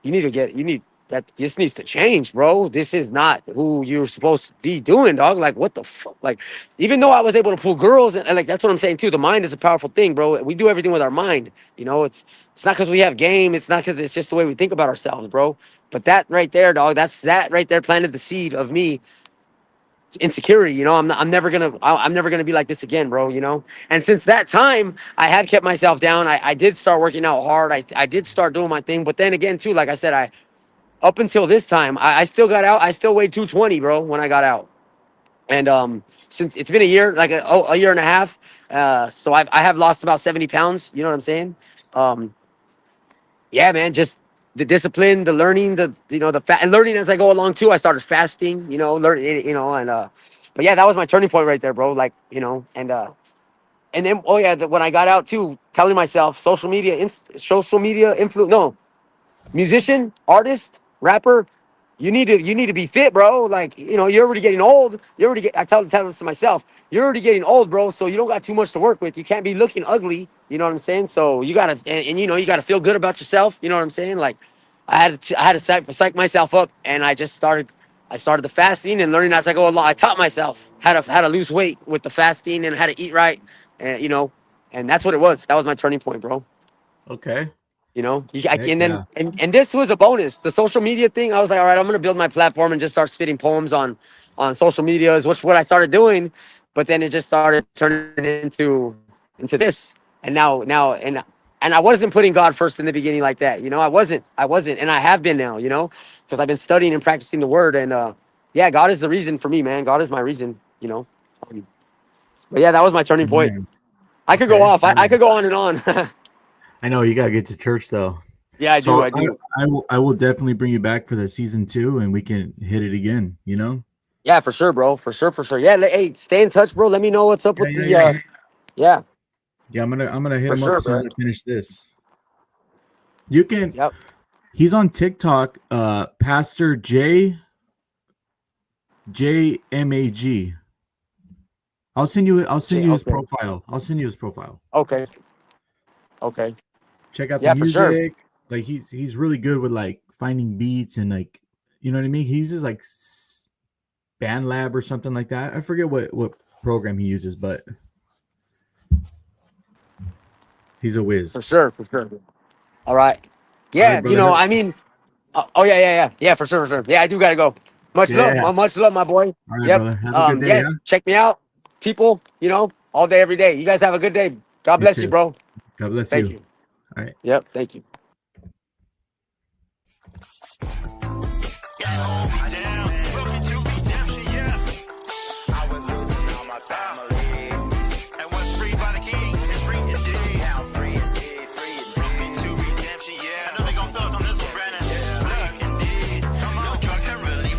this needs to change, bro. This is not who you're supposed to be doing, dog. Like, what the fuck? Like, even though I was able to pull girls, and like, that's what I'm saying too. The mind is a powerful thing, bro. We do everything with our mind. You know, it's not because we have game. It's not because it's just the way we think about ourselves, bro. But that right there, dog, that right there planted the seed of me insecurity. You know, I'm never gonna be like this again, bro. You know, and since that time, I have kept myself down. I did start working out hard. I did start doing my thing. But then again, too, like I said, I up until this time, I still got out. I still weighed 220, bro, when I got out. And since it's been a year, like a year and a half, so I have lost about 70 pounds. You know what I'm saying? Um, yeah, man, just the discipline, the learning, the fat and learning as I go along too. I started fasting, you know, and but yeah, that was my turning point right there, bro. Like, you know, and then oh yeah, when I got out too, telling myself social media influence, no, musician, artist, rapper, you need to be fit, bro. Like, you know, you're already getting old. I tell this to myself. You're already getting old, bro. So you don't got too much to work with. You can't be looking ugly. You know what I'm saying? So you gotta and you know you gotta feel good about yourself. You know what I'm saying? Like I had to psych myself up, and I started the fasting and learning as I go along. I taught myself how to lose weight with the fasting and how to eat right, and you know, and that's what it was. That was my turning point, bro. Okay. You know, Heck and then yeah. and this was a bonus. The social media thing, I was like, all right, I'm gonna build my platform and just start spitting poems on social media is what I started doing. But then it just started turning into this, and now and I wasn't putting God first in the beginning like that. You know, I wasn't, and I have been now. You know, because I've been studying and practicing the Word, and yeah, God is the reason for me, man. God is my reason. You know, but yeah, that was my turning point. Amen. I could go Okay. off. I could go on and on. I know you gotta get to church though. Yeah, I do. So I do. I will definitely bring you back for the season 2 and we can hit it again, you know? Yeah, for sure, bro. For sure, for sure. Yeah, hey, stay in touch, bro. Let me know what's up Yeah, with yeah, the yeah. yeah, Yeah, I'm gonna hit for him up sure, as soon bro. as I finish this. You can Yep. he's on TikTok, Pastor JMAG. I'll send you his Okay. profile. I'll send you his profile. Okay. Okay. Check out the Yeah, for sure. music. Like he's really good with like finding beats and like you know what I mean? He uses like Band Lab or something like that. I forget what program he uses, but he's a whiz. For sure, for sure. All right. All right, Yeah, you brother. know, I mean, oh yeah, yeah, yeah. Yeah, for sure, for sure. Yeah, I do gotta go. Yeah. Much love, my boy. All right, Yep. brother. Have a good day, Yeah, huh? check me out. People, you know, all day, every day. You guys have a good day. God You bless you, too. bro. God bless Thank you. you. All right. Yep, thank you. Down, broken to redemption, yeah. I was losing all my family. And was freed by the king, and free indeed. Now free indeed, broken to redemption, yeah. I know they gon' feel us on this one, Brandon. Free indeed. Come on, no drug can really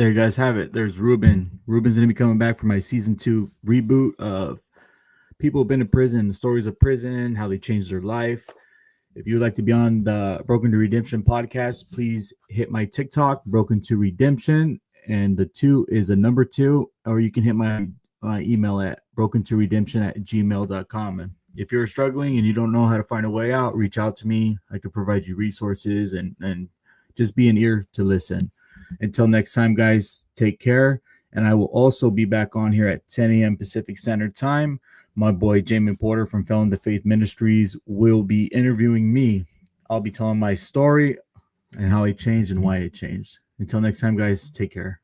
There you guys have it. There's Ruben. Ruben's going to be coming back for my season 2 reboot of people who've been in prison, the stories of prison, how they changed their life. If you would like to be on the Broken to Redemption podcast, please hit my TikTok, Broken to Redemption. And the 2 is a number 2, or you can hit my email at brokentoredemption@gmail.com. And if you're struggling and you don't know how to find a way out, reach out to me. I could provide you resources and just be an ear to listen. Until next time, guys, take care. And I will also be back on here at 10 a.m. Pacific Standard Time. My boy Jamin Porter from Felon to Faith Ministries will be interviewing me. I'll be telling my story and how I changed and why it changed. Until next time, guys, take care.